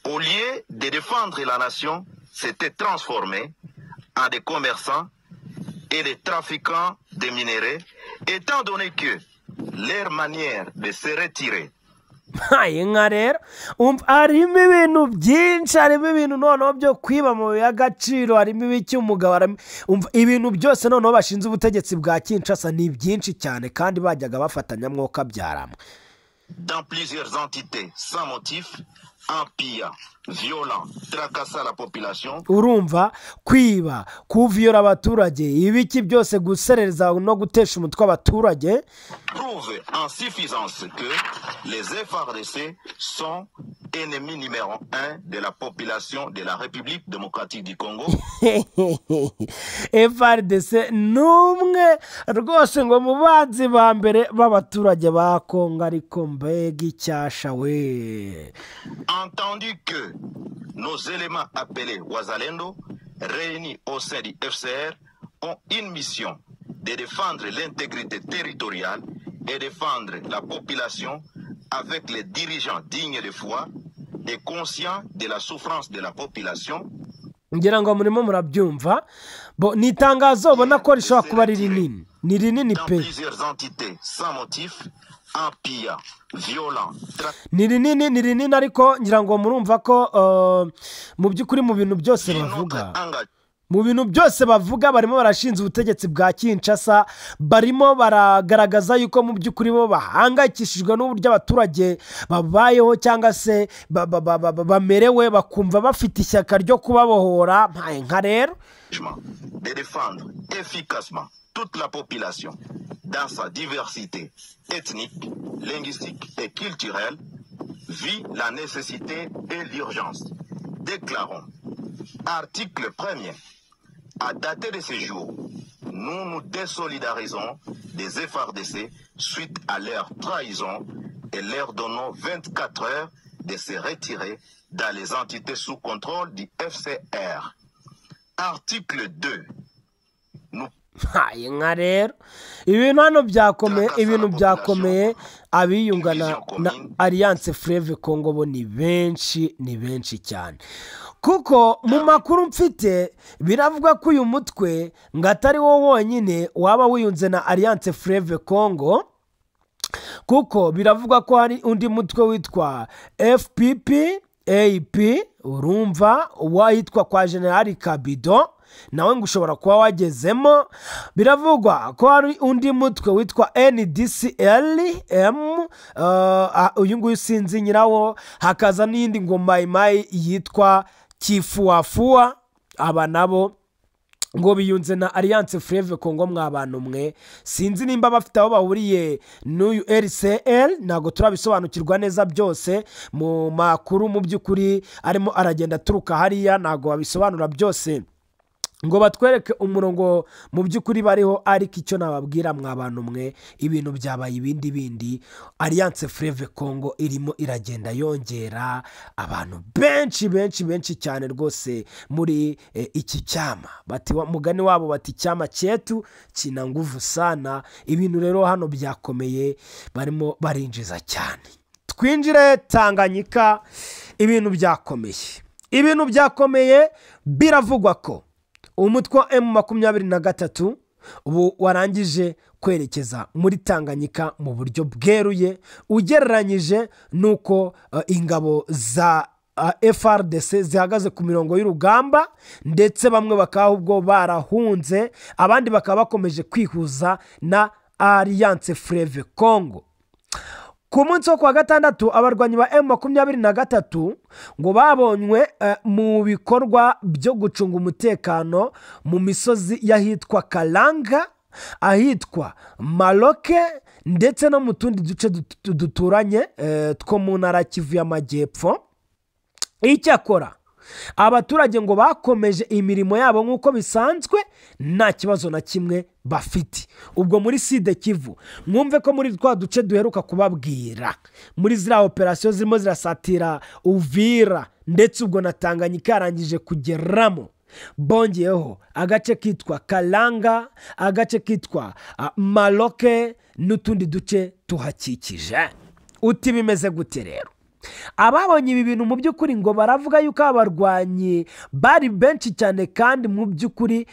au lieu de défendre la nation, s'étaient transformés en des commerçants et des trafiquants de minerais, étant donné que leur manière de se retirer nka rero harimo ibintu byinshi, harimo ibintu noneho byo kwiba mu y'agaciro, harimo ibiki umugabo ibintu byose noneho bashinze ubutegetsi bwa Kinshasa ni byinshi cyane kandi bajyaga bafatanya mwoka byaramwe. Dans plusieurs entités sans motif, en pillant, violent, tracassant la population. Urumva kwiba, kuviyora abaturage, ibiki byose guserereza no gutesha umutwe abaturage. Prouve en suffisance que les FARDC sont ennemis numéro 1 de la population de la République démocratique du Congo. FARDC numwe rwose ngo mubanzi ba mbere b'abaturage ba Kongo, ariko mbega icyasha we. Entendu que nos éléments appelés Wazalendo, réunis au sein du FCR, ont une mission de défendre l'intégrité territoriale et défendre la population avec les dirigeants dignes de foi et conscients de la souffrance de la population. Ngira ngo murimo murabyumva bo ni itangazo ubona ko rishobora kuba rinini, ni rinini pe. Plusieurs entités sans motif, en pillant, violent. Ni rinini ariko ngira ngo murumva ko mu by'ukuri mu bintu byose bavuga mu bintu byose bavuga barimo barashinza ubutegetsi bwa Kinshasa, barimo baragaragaza yuko mu by'ukuri bo bahangayikishijwe n'uburyo abaturage babayeho cyangwa se bamerewe, bakumva bafite ishyaka ryo kubabohora. Mpaye nka rero de défendre efficacement toute la population dans sa diversité ethnique, linguistique et culturelle vit la nécessité et l'urgence. Déclarons, article 1er, à dater de ce jour, nous nous désolidarisons des FARDC suite à leur trahison et leur donnons 24 heures de se retirer dans les entités sous contrôle du FCR. Article 2. nka rero ibintu hano byakomeye abiyunga na Alliance Fleuve Congo bo ni benshi cyane, kuko mu makuru mfite biravuga ko uyu mutwe ngo atari wo wonyine waba wiyunze na Alliance Fleuve Congo, kuko biravuga ko hari undi mutwe witwa FPP-AP urumva wahitwa kwa General Kabido, nawe ngo ushobora kuba wagezemo. Biravugwa ko hari undi mutwe witwa NDCLM, uyu nguyu sinzi nyirawo. Hakaza n'indi ngo mayimayi yitwa Kifuafua, aba nabo ngo biyunze na Alliance Fleuve Congo. Mwabantu mwe sinzi nimba bafite aho bahuriye n'uyu RCL, ntago turabisobanukirwa neza byose mu makuru mu by'ukuri arimo aragenda turuka hariya, ntago babisobanura byose ngo batwereke umurongo mu by'ukuri bariho. Ariko icyo nababwira mwabantu mwe, ibintu byabaye ibindi. Alliance Fleuve Congo irimo iragenda yongera abantu benshi cyane rwose muri iki cyama. Bati mugani wabo bati cyama cyetu kina nguvu sana. Ibintu rero hano byakomeye, barimo barinjiza cyane. Twinjire Tanganyika. Ibintu byakomeye biravugwa ko umutwe wa M23 ubu warangije kwerekeza muri Tanganyika mu buryo bweruye ugereranyije nuko ingabo za FARDC zihagaze ku mirongo y'urugamba, ndetse bamwe bakaba ubwo barahunze, abandi bakaba bakomeje kwihuza na Alliance Fleuve Congo. Ku munsi wo kwa gatandatu abarwanyi ba M23 ngo babonywe mu bikorwa byo gucunga umutekano mu misozi yahitwa Kalanga, ahitwa Maloke, ndetse no mu tundi duce duturanye two mu ntara Kivu y'Amajyepfo. Icyakora abaturage ngo bakomeje imirimo yabo nk'uko bisanzwe, nta kibazo na kimwe bafite. Ubwo muri Sud Kivu mwumve ko muri twa duce duheruka kubabwira, muri ziriya operasiyo zirimo zirasatira Uvira ndetse ubwo na Tanganyika yarangije kugeramo, bongeyeho agace kitwa Kalanga, agace kitwa Maloke n'utundi duce tuhakikije. Uti bimeze gute rero? Ababonye ibi bintu mu by'ukuri ngo baravuga yuko abarwanyi bari benshi cyane, kandi mu by'ukuri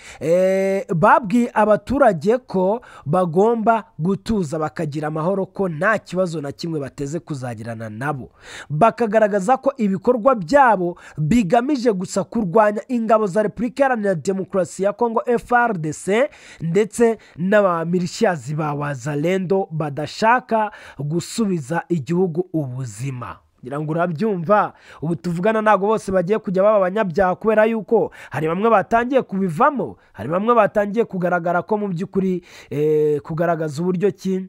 babwiye abaturage ko bagomba gutuza bakagira amahoro, ko nta kibazo na kimwe bateze kuzagirana nabo. Bakagaragaza ko ibikorwa byabo bigamije gusa kurwanya ingabo za Repubulika Iharanira Demokarasi ya Kongo FARDC ndetse n'abamilishiyazi ba Wazalendo badashaka gusubiza igihugu ubuzima. ngira ngo urabyumva. Ubu tuvugana ntago bose bagiye kujya baba abanyabyaha, kubera yuko hari bamwe batangiye kubivamo, hari bamwe batangiye kugaragara ko mu by'ukuri kugaragaza uburyo ki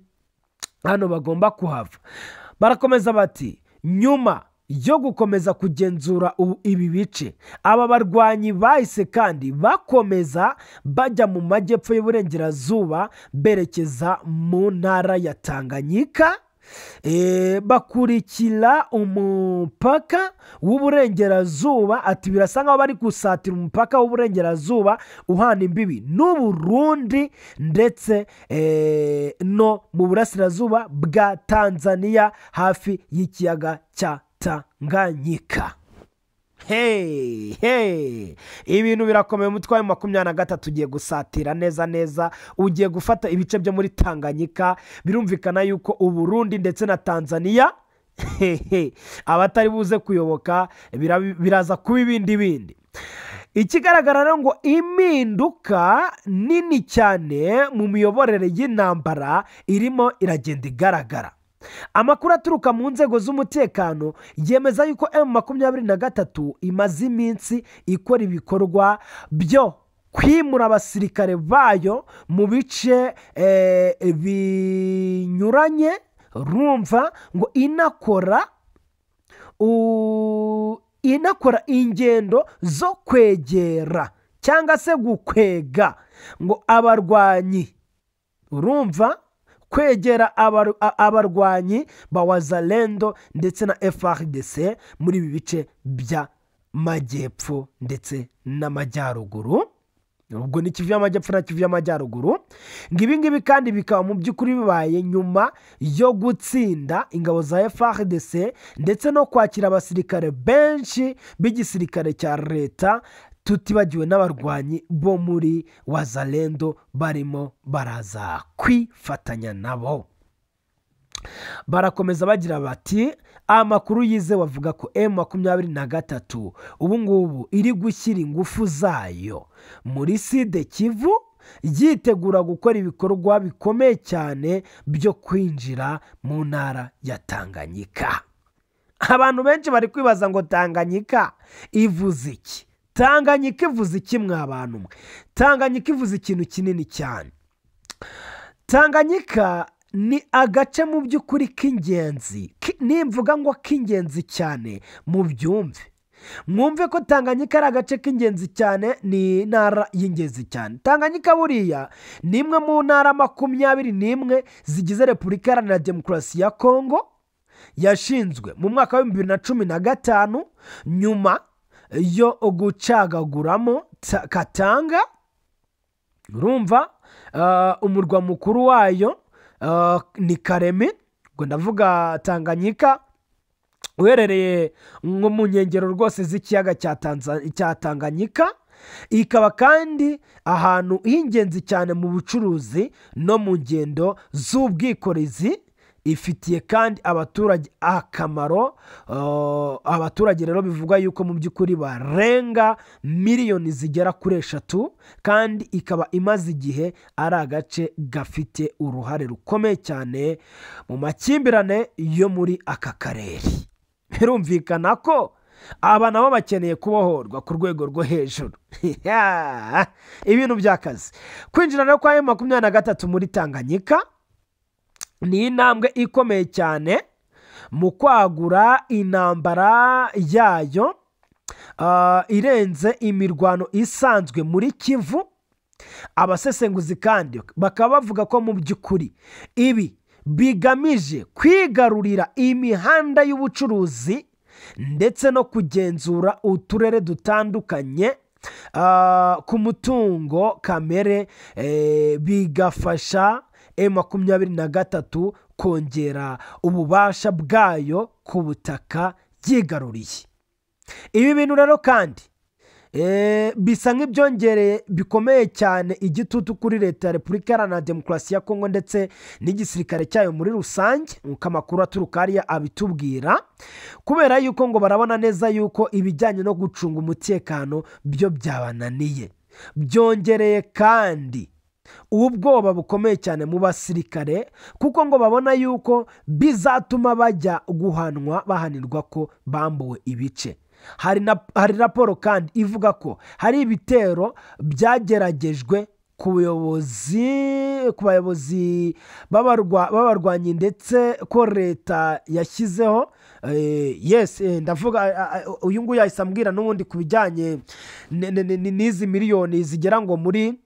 hano bagomba kuhava. Barakomeza bati nyuma yo gukomeza kugenzura ibi bice, aba barwanyi bahise kandi bakomeza bajya mu majyepfo y'uburengerazuba berekeza mu ntara ya Tanganyika, bakurikira umupaka w'uburengerazuba. Ati birasa nkaho bari gusatira umupaka w'uburengerazuba uhana imbibi n'u Burundi ndetse no mu burasirazuba bwa Tanzania hafi y'ikiyaga cya Tanganyika. Ibintu birakomeye. Umutwe wa 23 ugiye gusatira neza, ugiye gufata ibice byo muri Tanganyika. Birumvikana yuko u Burundi ndetse na Tanzania abatari buze kuyoboka biraza kuba ibindi. ikigaragara rero ngo impinduka nini cyane mu miyoborere y'intambara irimo iragenda igaragara. Amakuru aturuka mu nzego z'umutekano yemeza yuko M23 imaze iminsi ikora ibikorwa byo kwimura abasirikare bayo mu bice binyuranye, rumva ngo inakora ingendo zo kwegera cyangwa se gukwega ngo abarwanyi, urumva kwegera abarwanyi ba Wazalendo ndetse na FARDC muri ibi bice by'amajyepfo ndetse n'amajyaruguru, ubwo ni Kivu y'amajyepfo na Kivu y'amajyaruguru. Ibi ngibi kandi bikaba mu by'ukuri bibaye nyuma yo gutsinda ingabo za FARDC ndetse no kwakira abasirikare benshi b'igisirikare cya leta, tutibagiwe n'abarwanyi bo muri Wazalendo barimo baraza kwifatanya nabo. Barakomeza bagira bati amakuru yizewe avuga ko M23 ubu ngubu iri gushyira ingufu zayo muri Sud Kivu, yitegura gukora ibikorwa bikomeye cyane byo kwinjira mu ntara ya Tanganyika. Abantu benshi bari kwibaza ngo Tanganyika ivuze iki? Tanganyika ivuze iki mwa bantu mwe? Tanganyika ivuze ikintu kinini cyane. Tanganyika ni agace mu by'ukuri k'ingenzi, nimvuga ngo k'ingenzi cyane mu byumve, mwumve ko Tanganyika ari agace k'ingenzi cyane, ni intara y'ingenzi cyane. Tanganyika buriya ni imwe mu ntara 21 zigize Repubulika Iharanira Demokarasi ya Kongo, yashinzwe mu mwaka wa 2015 nyuma yo gucagaguramo Katanga, urumva umurwa mukuru wayo ni Karemi, ngo ndavuga Tanganyika uherereye nko mu nkengero rwose z'ikiyaga cya Tanganyika. Ikaba kandi ahantu h'ingenzi cyane mu bucuruzi no mu ngendo z'ubwikorezi, ifitiye kandi abaturage akamaro. Abaturage rero bivugwa yuko mu by'ukuri barenga miliyoni zigera kuri 3, kandi ikaba imaze igihe ari agace gafite uruhare rukomeye cyane mu makimbirane yo muri aka karere. Birumvikana ko aba nabo bakeneye kubohorwa ku rwego rwo hejuru. Ibintu by'akazi. Kwinjira rero kwa M23 muri Tanganyika ni intambwe ikomeye cyane mu kwagura intambara yayo irenze imirwano isanzwe muri Kivu. Abasesenguzi kandi bakaba bavuga ko mu by'ukuri ibi bigamije kwigarurira imihanda y'ubucuruzi ndetse no kugenzura uturere dutandukanye ku mutungo kamere, bigafasha M23 kongera ububasha bwayo ku butaka yigaruriye. Ibi bintu rero kandi bisa nk'ibyongereye bikomeye cyane igitutu kuri leta ya Repubulika Iharanira Demokarasi ya Kongo ndetse n'igisirikare cyayo muri rusange, nk'uko amakuru aturuka hariya abitubwira, kubera yuko ngo barabona neza yuko ibijyanye no gucunga umutekano byo byabananiye. Byongereye kandi ubwoba bukomeye cyane mu basirikare, kuko ngo babona yuko bizatuma bajya guhanwa, bahanirwa ko bambuwe ibice. Hari raporo kandi ivuga ko hari ibitero byageragejwe ku bayobozi b'abarwanyi ndetse ko leta yashyizeho, ndavuga uyu nguyu yahise ambwira n'ubundi ku bijyanye n'izi miliyoni zigera ngo muri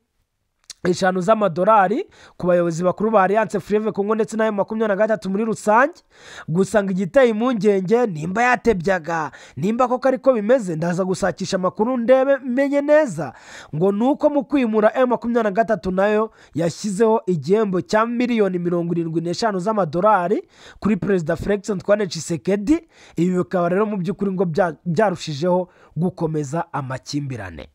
5 z'amadolari ku bayobozi bakuru ba Alliance Fleuve Congo ndetse na M23 muri rusange. Gusanga igiteye impungenge nimba yatebyaga, nimba koko ariko bimeze, ndaza gusakisha amakuru ndebe menye neza ngo nuko mu kwimura M23 nayo yashyizeho igihembo cya miliyoni 75 z'amadolari kuri Perezida Felix Antoine Tshisekedi. Ibi bikaba rero mu by'ukuri ngo byarushijeho gukomeza amakimbirane.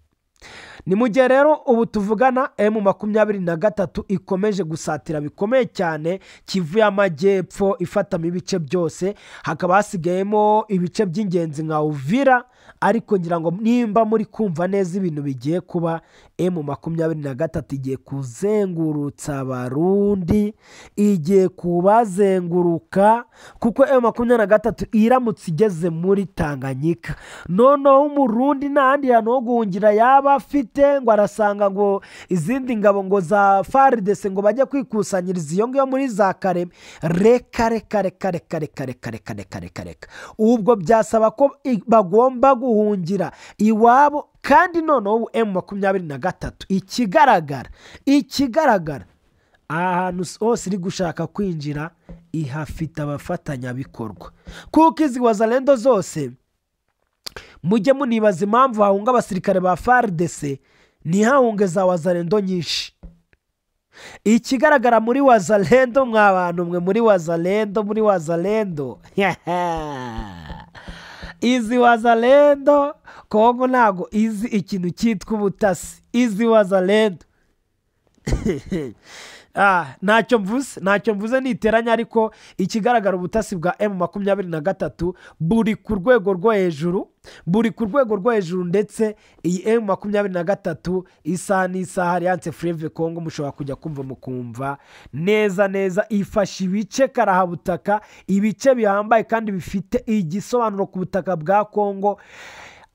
ni mu gihe rero ubu tuvugana M23 ikomeje gusatira bikomeye cyane Kivu y'Amajyepfo ifatamo ibice byose, hakaba hasigayemo ibice by'ingenzi nka Uvira, ariko ngira ngo nimba muri kumva neza ibintu bigiye kuba, M23 igiye kuzengurutsa Abarundi, igiye kubazenguruka, kuko M23 iramutse igeze muri Tanganyika, noneho Umurundi n'ahandi hantu ho guhungira yaba afite, ngo arasanga ngo izindi ngabo ngo za FARDC ngo bajye kwikusanyiriza iyo ngiyo muri za Kareme. Reka ubwo byasaba ko bagomba guhungira iwabo, kandi noneho M23 ikigaragara ahantu hose iri gushaka kwinjira ihafite abafatanyabikorwa, kuko izi wazalendo zose mujye munibaza impamvu hahunga abasirikare ba FARDC ntihahunge za wazalendo nyinshi. Ikigaragara muri wazalendo, mwa bantu mwe muri wazalendo izi wazalendo Kongo ntago izi ikintu cyitwa ubutasi, izi wazalendo ntacyo mvuze niteranya, ariko ikigaragara ubutasi bwa M23 buri ku rwego rwo hejuru, ndetse iyi M23 isaha n'isaha Alliance Fleuve Congo mushobora kujya kumva mukumva neza ifasha ibice karahabutaka, ibice bihambaye kandi bifite igisobanuro ku butaka bwa Congo,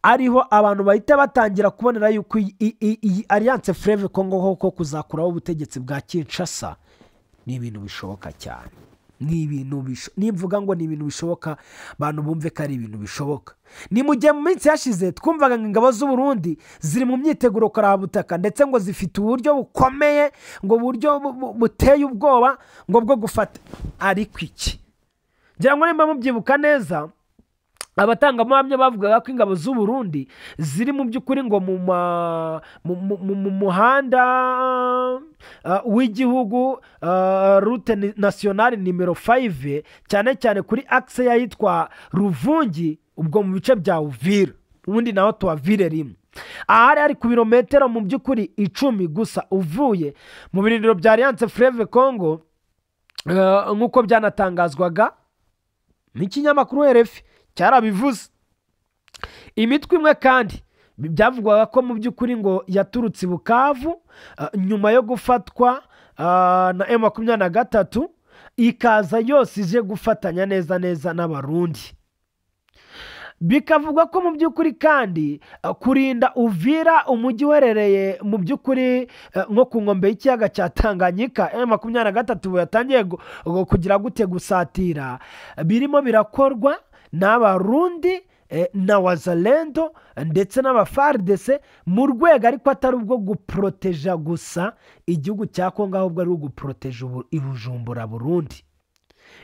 ariho abantu bahita batangira kubonera yuko iyi Alliance Fleuve Congo ko kuzakuraho ubutegetsi bwa Kinshasa ni ibintu bishoboka cyane, nimvuga ngo ni ibintu bishoboka, abantu bumve ko ari ibintu bishoboka. Ni mu gihe mu minsi yashize twumvaga ngo ingabo z'u Burundi ziri mu myiteguro karahabutaka, ndetse ngo zifite uburyo bukomeye, ngo uburyo buteye ubwoba ngo bwo gufata, ariko iki ngira ngo nimba mubyibuka neza, abatangamuhamya bavugaga ko ingabo z'u Burundi ziri mu by'ukuri ngo mu muhanda w'igihugu route nationale nimero 5, cyane cyane kuri axe yitwa Ruvungi, ubwo mu bice bya Uvira, ubundi naho tuwavire rimwe. Ahari ari ku birometero mu by'ukuri 10 gusa uvuye mu birindiro bya Alliance Fleuve Congo, nk'uko byanatangazwaga n'ikinyamakuru RFI cyarabivuze. Imitwe imwe kandi byavugwaga ko mu by'ukuri ngo yaturutse Bukavu nyuma yo gufatwa na M23, ikaza yose ije gufatanya neza n'Abarundi. Bikavugwa ko mu by'ukuri kandi kurinda Uvira, umujyi uherereye mu by'ukuri nko ku nkombe y'ikiyaga cya Tanganyika, M23 yatangiye kugira gute gusatira, birimo birakorwa n'Abarundi na wazalendo ndetse n'abaFARDC mu rwego ariko atari ubwo guproteja gusa igihugu cya Kongo, ahubwo ari uguproteja Ibujumbura Burundi.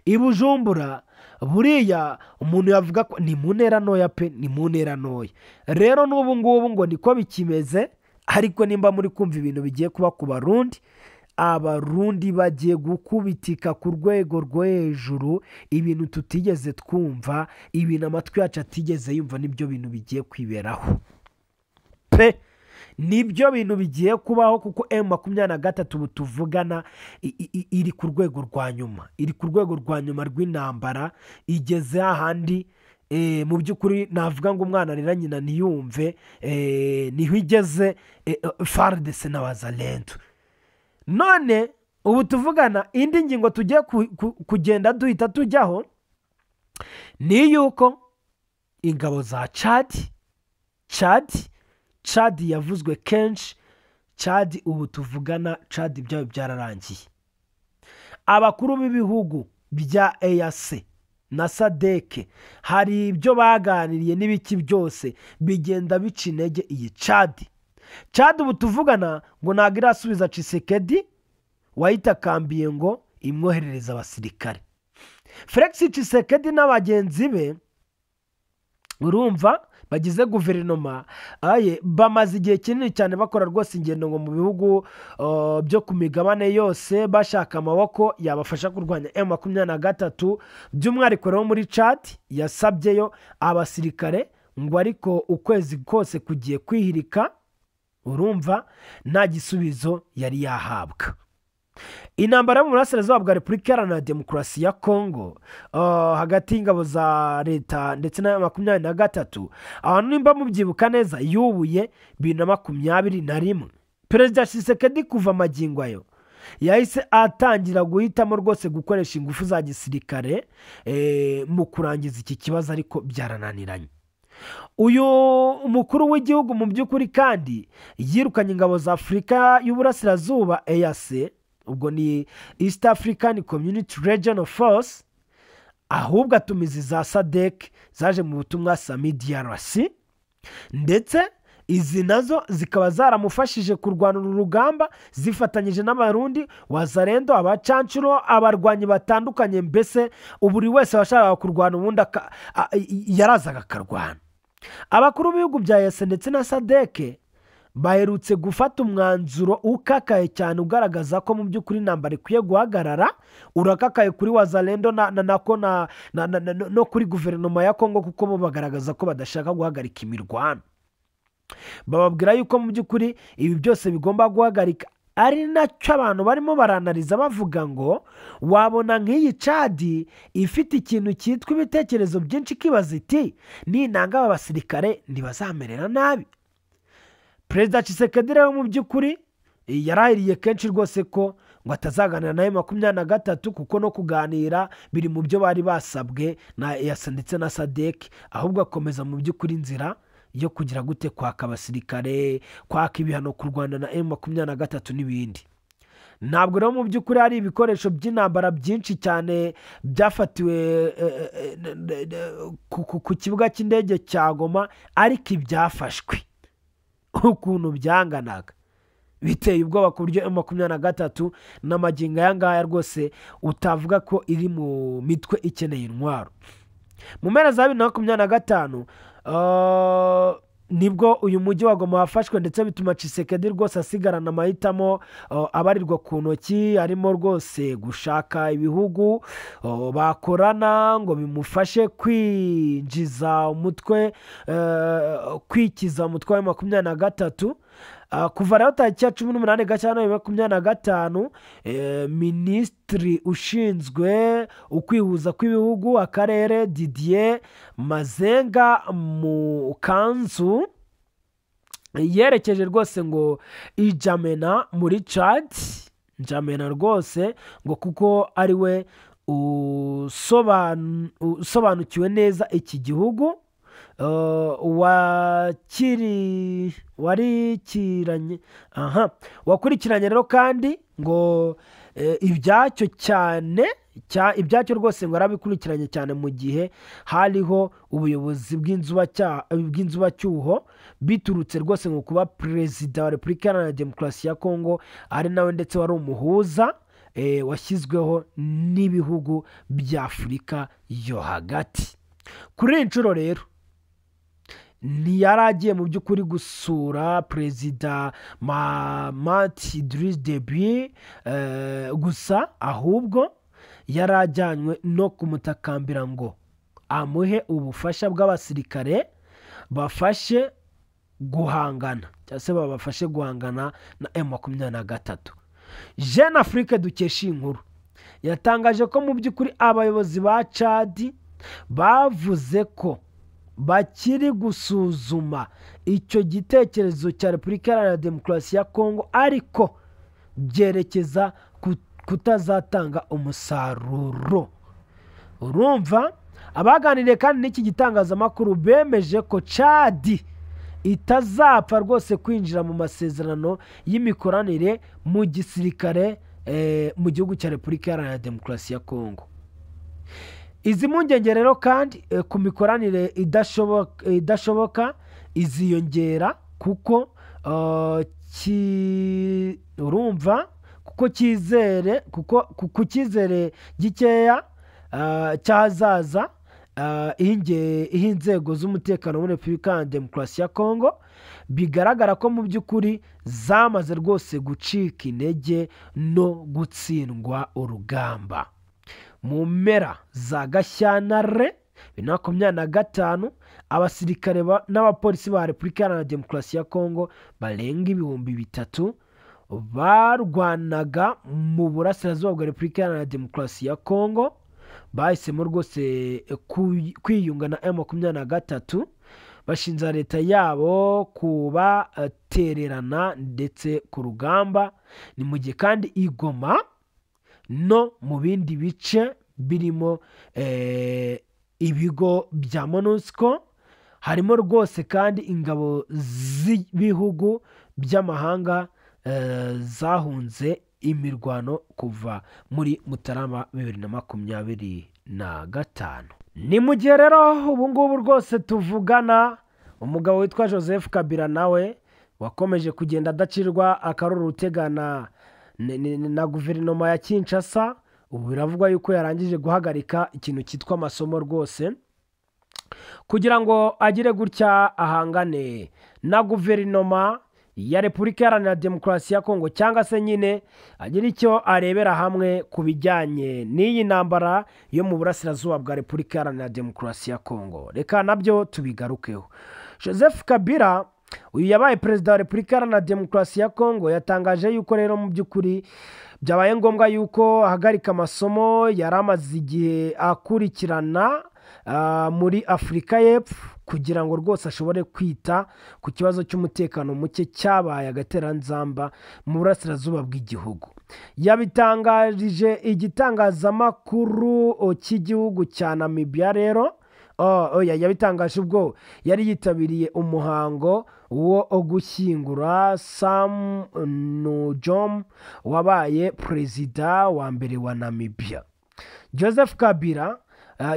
Ibujumbura buriya umuntu yavuga ko ni mu ntera ntoya pe, ni mu ntera ntoya. Rero n'ubu ngubu ngo niko bikimeze, ariko nimba muri kumva ibintu bigiye kuba ku Barundi, Abarundi bagiye gukubitika ku rwego rwo hejuru, ibintu tutigeze twumva, ibintu amatwi yacu atigeze yumva, nibyo bintu bigiye kwiberaho pe, nibyo bintu bigiye kubaho, kuko M23 butuvugana iri ku rwego rwa nyuma, rw'intambara, igeze ahandi mu by'ukuri navuga ngo umwana arira nyina ntiyumve, niho igeze FARDC na wazalendo. None ubu tuvugana, indi ngingo tugiye kugenda duhita tujyaho ni yuko ingabo za Chad yavuzwe kenshi. Chad ubu tuvugana, Chad byayo byararangiye. Abakuru b'ibihugu bya EAC na SADC hari ibyo baganiriye, n'ibiki byose bigenda bica intege iyi Chad ubu tuvugana ngo ntabwo irasubiza Tshisekedi wayitakambiye ngo imwoherereza abasirikare. Felix Tshisekedi n'abagenzi be urumva bagize guverinoma bamaze igihe kinini cyane bakora rwose ingendo ngo mu bihugu byo ku migabane yose, bashaka amaboko yabafasha kurwanya M23, by'umwihariko rero muri Chad yasabyeyo abasirikare ngo ariko ukwezi kose kugiye kwihirika, urumva nta gisubizo yari yahabwa. Intambara yo mu burasirazuba bwa Repubulika Iharanira Demokarasi ya Kongo hagati y'ingabo za leta ndetse na 23 abantu nimba mubyibuka neza yubuye 2021. Perezida Tshisekedi kuva magingo ayo yahise atangira guhitamo rwose gukoresha ingufu za gisirikare mu kurangiza iki kibazo, ariko byarananiranye. Uyu umukuru w'igihugu mu by'ukuri kandi yirukanye ingabo za Afurika y'Uburasirazuba EAC, ubwo ni East African Community Regional Force, ahubwo atumiza za SADC zaje mu butumwa DRC, ndetse izi nazo zikaba zaramufashije kurwana urugamba zifatanyije n'abarundi wazarendo, abacancuro, abarwanyi batandukanye. Mbese buri wese washakaga kurwana ubundi yarazaga akarwana. Abakuru b'ibihugu bya EAC ndetse na SADC baherutse gufata umwanzuro ukakaye cyane ugaragaza ko mu by'ukuri intambara ikwiye guhagarara. Urakakaye kuri wazarendo no kuri guverinoma ya Kongo, kuko bo bagaragaza ko badashaka guhagarika imirwano. Bababwira yuko mu by'ukuri ibi byose bigomba guhagarika, ari nacyo abantu barimo baranariza bavuga ngo wabona nk'iyi Chad ifite ikintu cyitwa ibitekerezo byinshi, kibaza iti ninanga aba basirikare ntibazamerera nabi. Perezida Tshisekedi rero mu by'ukuri yarahiriye kenshi rwose ko ngo atazaganira na M23, kuko no kuganira biri mu byo bari basabwe na EAC ndetse na SADC, ahubwo akomeza mu by'ukuri inzira yo kugira gute kwaka abasirikare, kwaka ibihano ku Rwanda na M23 n'ibindi. Ntabwo rero mu by'ukuri hari ibikoresho by'intambara byinshi cyane byafatiwe ku kibuga cy'indege cya Goma, ariko ibyafashwe ukuntu byanganaga biteye ubwoba ku buryo M23 n'amagingo aya ngaya rwose utavuga ko iri mu mitwe ikeneye intwaro. Mu mpera za 2025 nibwo uyu mujyi wa Goma wafashwe, ndetse bituma Tshisekedi rwose asigarana amahitamo abarirwa ku ntoki, harimo rwose gushaka ibihugu bakorana ngo bimufashe kwikiza umutwe wa 23. Kuva rero tariki ya 18 Gashyantare 2025 minisitiri ushinzwe ukwihuza kw'ibihugu akarere Didier Mazenga Mukanzu yerekeje rwose ngo N'Djamena muri Chad. N'Djamena rwose ngo kuko ari we usobanukiwe neza iki gihugu, wakurikiranye rero kandi ngo ibyacyo rwose ngo arabikurikiranye cyane mu gihe hariho ubuyobozi bw'inzubacyuho biturutse rwose ngo kuba perezida wa Repubulika Iharanira Demokarasi ya Kongo ari nawe ndetse wari umuhuza washyizweho n'ibihugu bya Afurika yo hagati. Kuri iyi nshuro rero ntiyari agiye mu by'ukuri gusura perezida Mahamat Idriss Déby gusa, ahubwo yari ajyanywe no kumutakambira ngo amuhe ubufasha bw'abasirikare bafashe guhangana cyangwa se babafashe guhangana na M23. Jeune Afrique dukesha inkuru yatangaje ko mu by'ukuri abayobozi ba Chad bavuze ko bakiri gusuzuma icyo gitekerezo cya Repubulika Iharanira Demokarasi ya Kongo, ariko byerekeza kutazatanga umusaruro. Urumva abaganiriye kandi n'iki gitangazamakuru bemeje ko Chad itazapfa rwose kwinjira mu masezerano y'imikoranire mu gisirikare mu gihugu cya Repubulika Iharanira Demokarasi ya Kongo. Izi mpungenge rero kandi ku mikoranire idashoboka iziyongera kuko urumva kuko cyizere gikeya cyazaza inzego z'umutekano muri Repubulika Iharanira Demokarasi ya Kongo bigaragara ko mu by'ukuri zamaze rwose gucika intege no gutsindwa urugamba. Mu mpera za Gashyantare 2025 abasirikare n'abapolisi ba Repubulika Iharanira Demokarasi ya Kongo barenga 3,000 barwanaga mu burasirazuba bwa Repubulika Iharanira Demokarasi ya Kongo bahisemo rwose kwiyunga na M23 bashinja leta yabo kubatererana ndetse ku rugamba. Ni mu gihe kandi Igoma no mu bindi bice birimo ibigo bya MONUSCO harimo rwose kandi ingabo z'ibihugu by'amahanga zahunze imirwano kuva muri Mutarama 2025. Ni mu gihe rero ubu ngubu rwose tuvugana umugabo witwa Joseph Kabila nawe wakomeje kugenda adacirwa akaruru utegana na guverinoma ya Kinshasa. Ubu biravugwa yuko yarangije guhagarika ikintu cyitwa amasomo rwose kugira ngo agire gutya ahangane na guverinoma ya Repubulika Iharanira Demokarasi ya Kongo, cyangwa se nyine agira icyo arebera hamwe ku bijyanye n'iyi ntambara yo mu burasirazuba bwa Repubulika Iharanira Demokarasi ya Kongo. Reka nabyo tubigarukeho. Joseph Kabila uyu yabaye perezida wa Repubulika Iharanira Demokarasi ya Kongo yatangaje yuko rero mu by'ukuri byabaye ngombwa yuko ahagarika amasomo yari amaze igihe akurikirana muri Afurika y'Epfo kugira ngo rwose ashobore kwita ku kibazo cy'umutekano muke cyabaye agateranzamba mu burasirazuba bw'igihugu. Yabitangarije igitangazamakuru cy'igihugu cya Namibia rero yabitangaje ubwo yari yitabiriye umuhango wo gushyingura Sam Nujoma wabaye perezida wa mbere wa Namibia. Joseph Kabila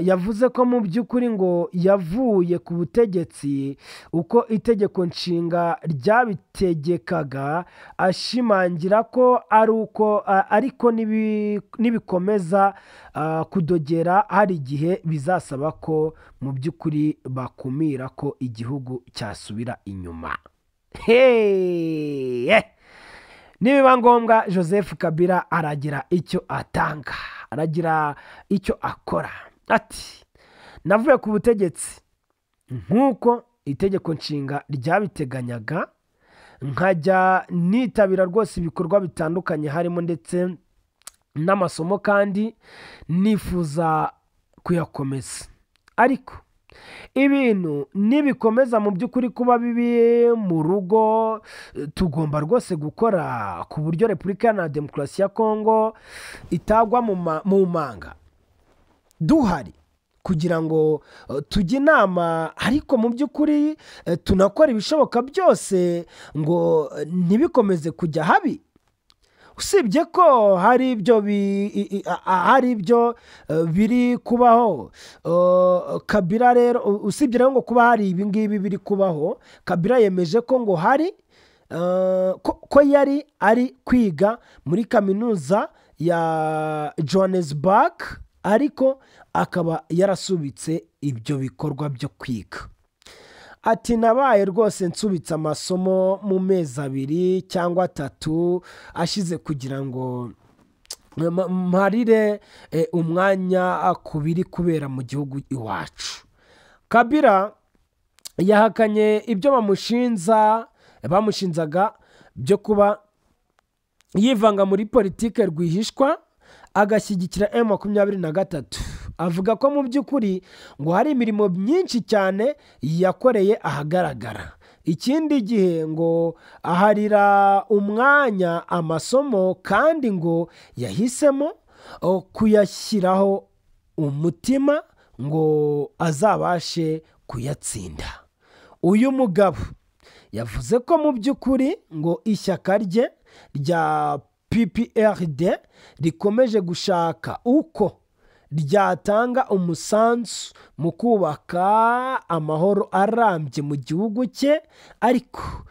yavuze ko mu by'ukuri ngo yavuye ku butegetsi uko itegeko nshinga ryabitegekaga, ashimangira ko ari uko ariko nibikomeza kudogera hari igihe bizasaba ko mu by'ukuri bakumira ko igihugu cyasubira inyuma. Nibiba ngombwa Joseph Kabila aragira icyo atanga, aragira icyo akora. Ati navuye ku butegetsi nk'uko itegeko nshinga ryabiteganyaga, nkajya nitabira rwose ibikorwa bitandukanye harimo ndetse n'amasomo kandi nifuza kuyakomeza, ariko ibintu nibikomeza mu by'ukuri kuba bibi mu rugo tugomba rwose gukora ku buryo Repubulika Iharanira Demokarasi ya Kongo itagwa mu manga duhari kugira ngo tujye inama, ariko mu by'ukuri tunakora ibishoboka byose ngo ntibikomeze kujya habi. Usibye ko hari ibyo biri kubaho, Kabila rero usibye rero ngo kuba hari ibi ngibi biri kubaho, Kabila yemeje ko ngo hari ko yari ari kwiga muri kaminuza ya Johannesburg ariko akaba yarasubitse ibyo bikorwa byo kwiga. Ati nabaye rwose nsubitse amasomo mu mezi 2 cyangwa 3 ashize kugira ngo mparire umwanya ku biri kubera mu gihugu iwacu. Kabila yahakanye ibyo bamushinzaga byo kuba yivanga muri politike rwihishwa agashyigikira M23. Avuga ko mu by'ukuri ngo hari imirimo myinshi cyane yakoreye ahagaragara, ikindi gihe ngo aharira umwanya amasomo kandi ngo yahisemo kuyashyiraho umutima ngo azabashe kuyatsinda. Uyu mugabo yavuze ko mu by'ukuri ngo ishyaka rye rya PPRD rikomeje gushaka uko ryatanga umusanzu mu kubaka amahoro arambye mu gihugu cye, ariko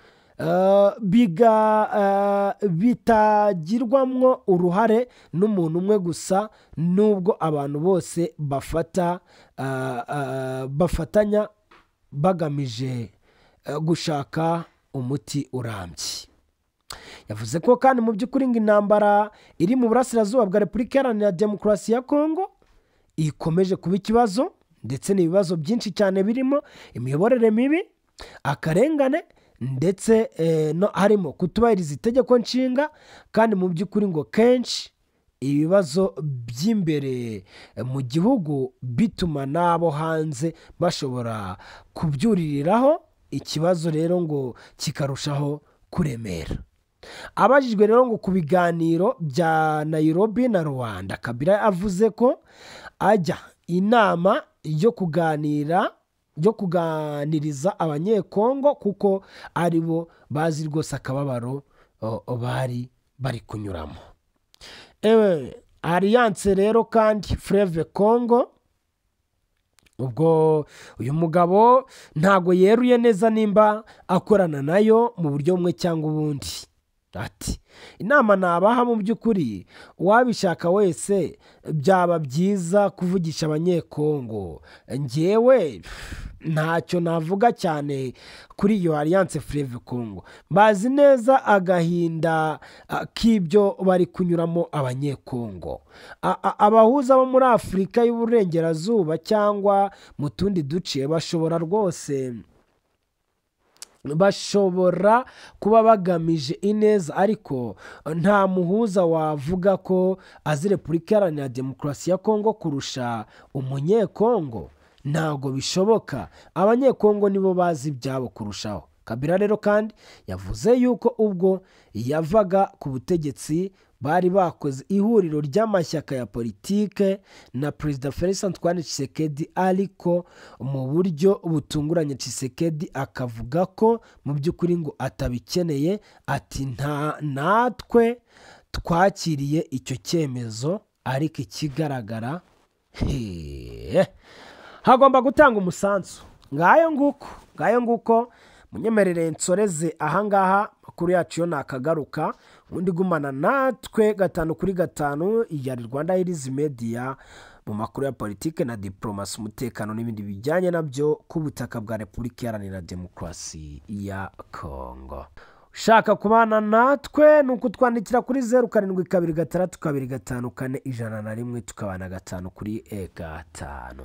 bitagirwamwo uruhare n'umuntu umwe gusa, nubwo abantu bose bafatanya bagamije gushaka umuti urambye. Yavuze ko kandi mu by'ukuri ngo intambara iri mu burasirazuba bwa Repubulika Iharanira Demokarasi ya Kongo ikomeje kuba ikibazo ndetse n'ibibazo byinshi cyane birimo imiyoborere mibi, akarengane, ndetse harimo kutubahiriza itegeko nshinga, kandi mu by'ukuri ngo kenshi ibibazo by'imbere mu gihugu bituma n'abo hanze bashobora kubyuririraho, ikibazo rero ngo kikarushaho kuremera. Abajijwe rero ngo ku biganiro bya Nairobi na Rwanda, Kabila avuze ko ajya inama yo kuganiriza abanyekongo kuko ari bo bazi rwose akababaro bari kunyuramo. Alliance rero kandi Fleuve Congo, ubwo uyu mugabo ntago yeruye neza nimba akorana nayo mu buryo bumwe cyangwa ubundi. Ati inama nabaha mu by'ukuri uwabishaka wese byaba byiza kuvugisha abanyekongo, njyewe ntacyo navuga cyane kuri iyo Alliance Fleuve Congo, bazi neza agahinda k'ibyo bari kunyuramo abanyekongo. Abahuza bo muri Afurika y'Uburengerazuba cyangwa mu tundi duce bashobora kuba bagamije ineza, ariko nta muhuza wavuga ko azi Repubulika Iharanira Demokarasi ya Kongo kurusha umunyekongo. Ntabwo bishoboka, abanyekongo nibo bazi ibyabo kurushaho. Kabila rero kandi yavuze yuko ubwo yavaga ku butegetsi bari bakoze ihuriro ry'amashyaka ya politike na Perezida Felix Antoine Tshisekedi, ariko mu buryo butunguranye Tshisekedi akavuga ko mu by'ukuri ngo atabikeneye. Ati natwe twakiriye icyo cyemezo, ariko ikigaragara hagomba gutanga umusanzu. Ngayo nguko munyemerere nsoreze ahangaha, makuru yacu yo nakagaruka, undi gumana natwe 5/5 ya Rwanda Hills Media mu makuru ya politike na diplomasi, umutekano n'ibindi bijyanye nabyo ku butaka bwa Repubulika Iharanira Demokarasi ya Kongo. Ushaka kubana natwe nuko twandikira kuri 07262254 101 tukabana 5 kuri E5.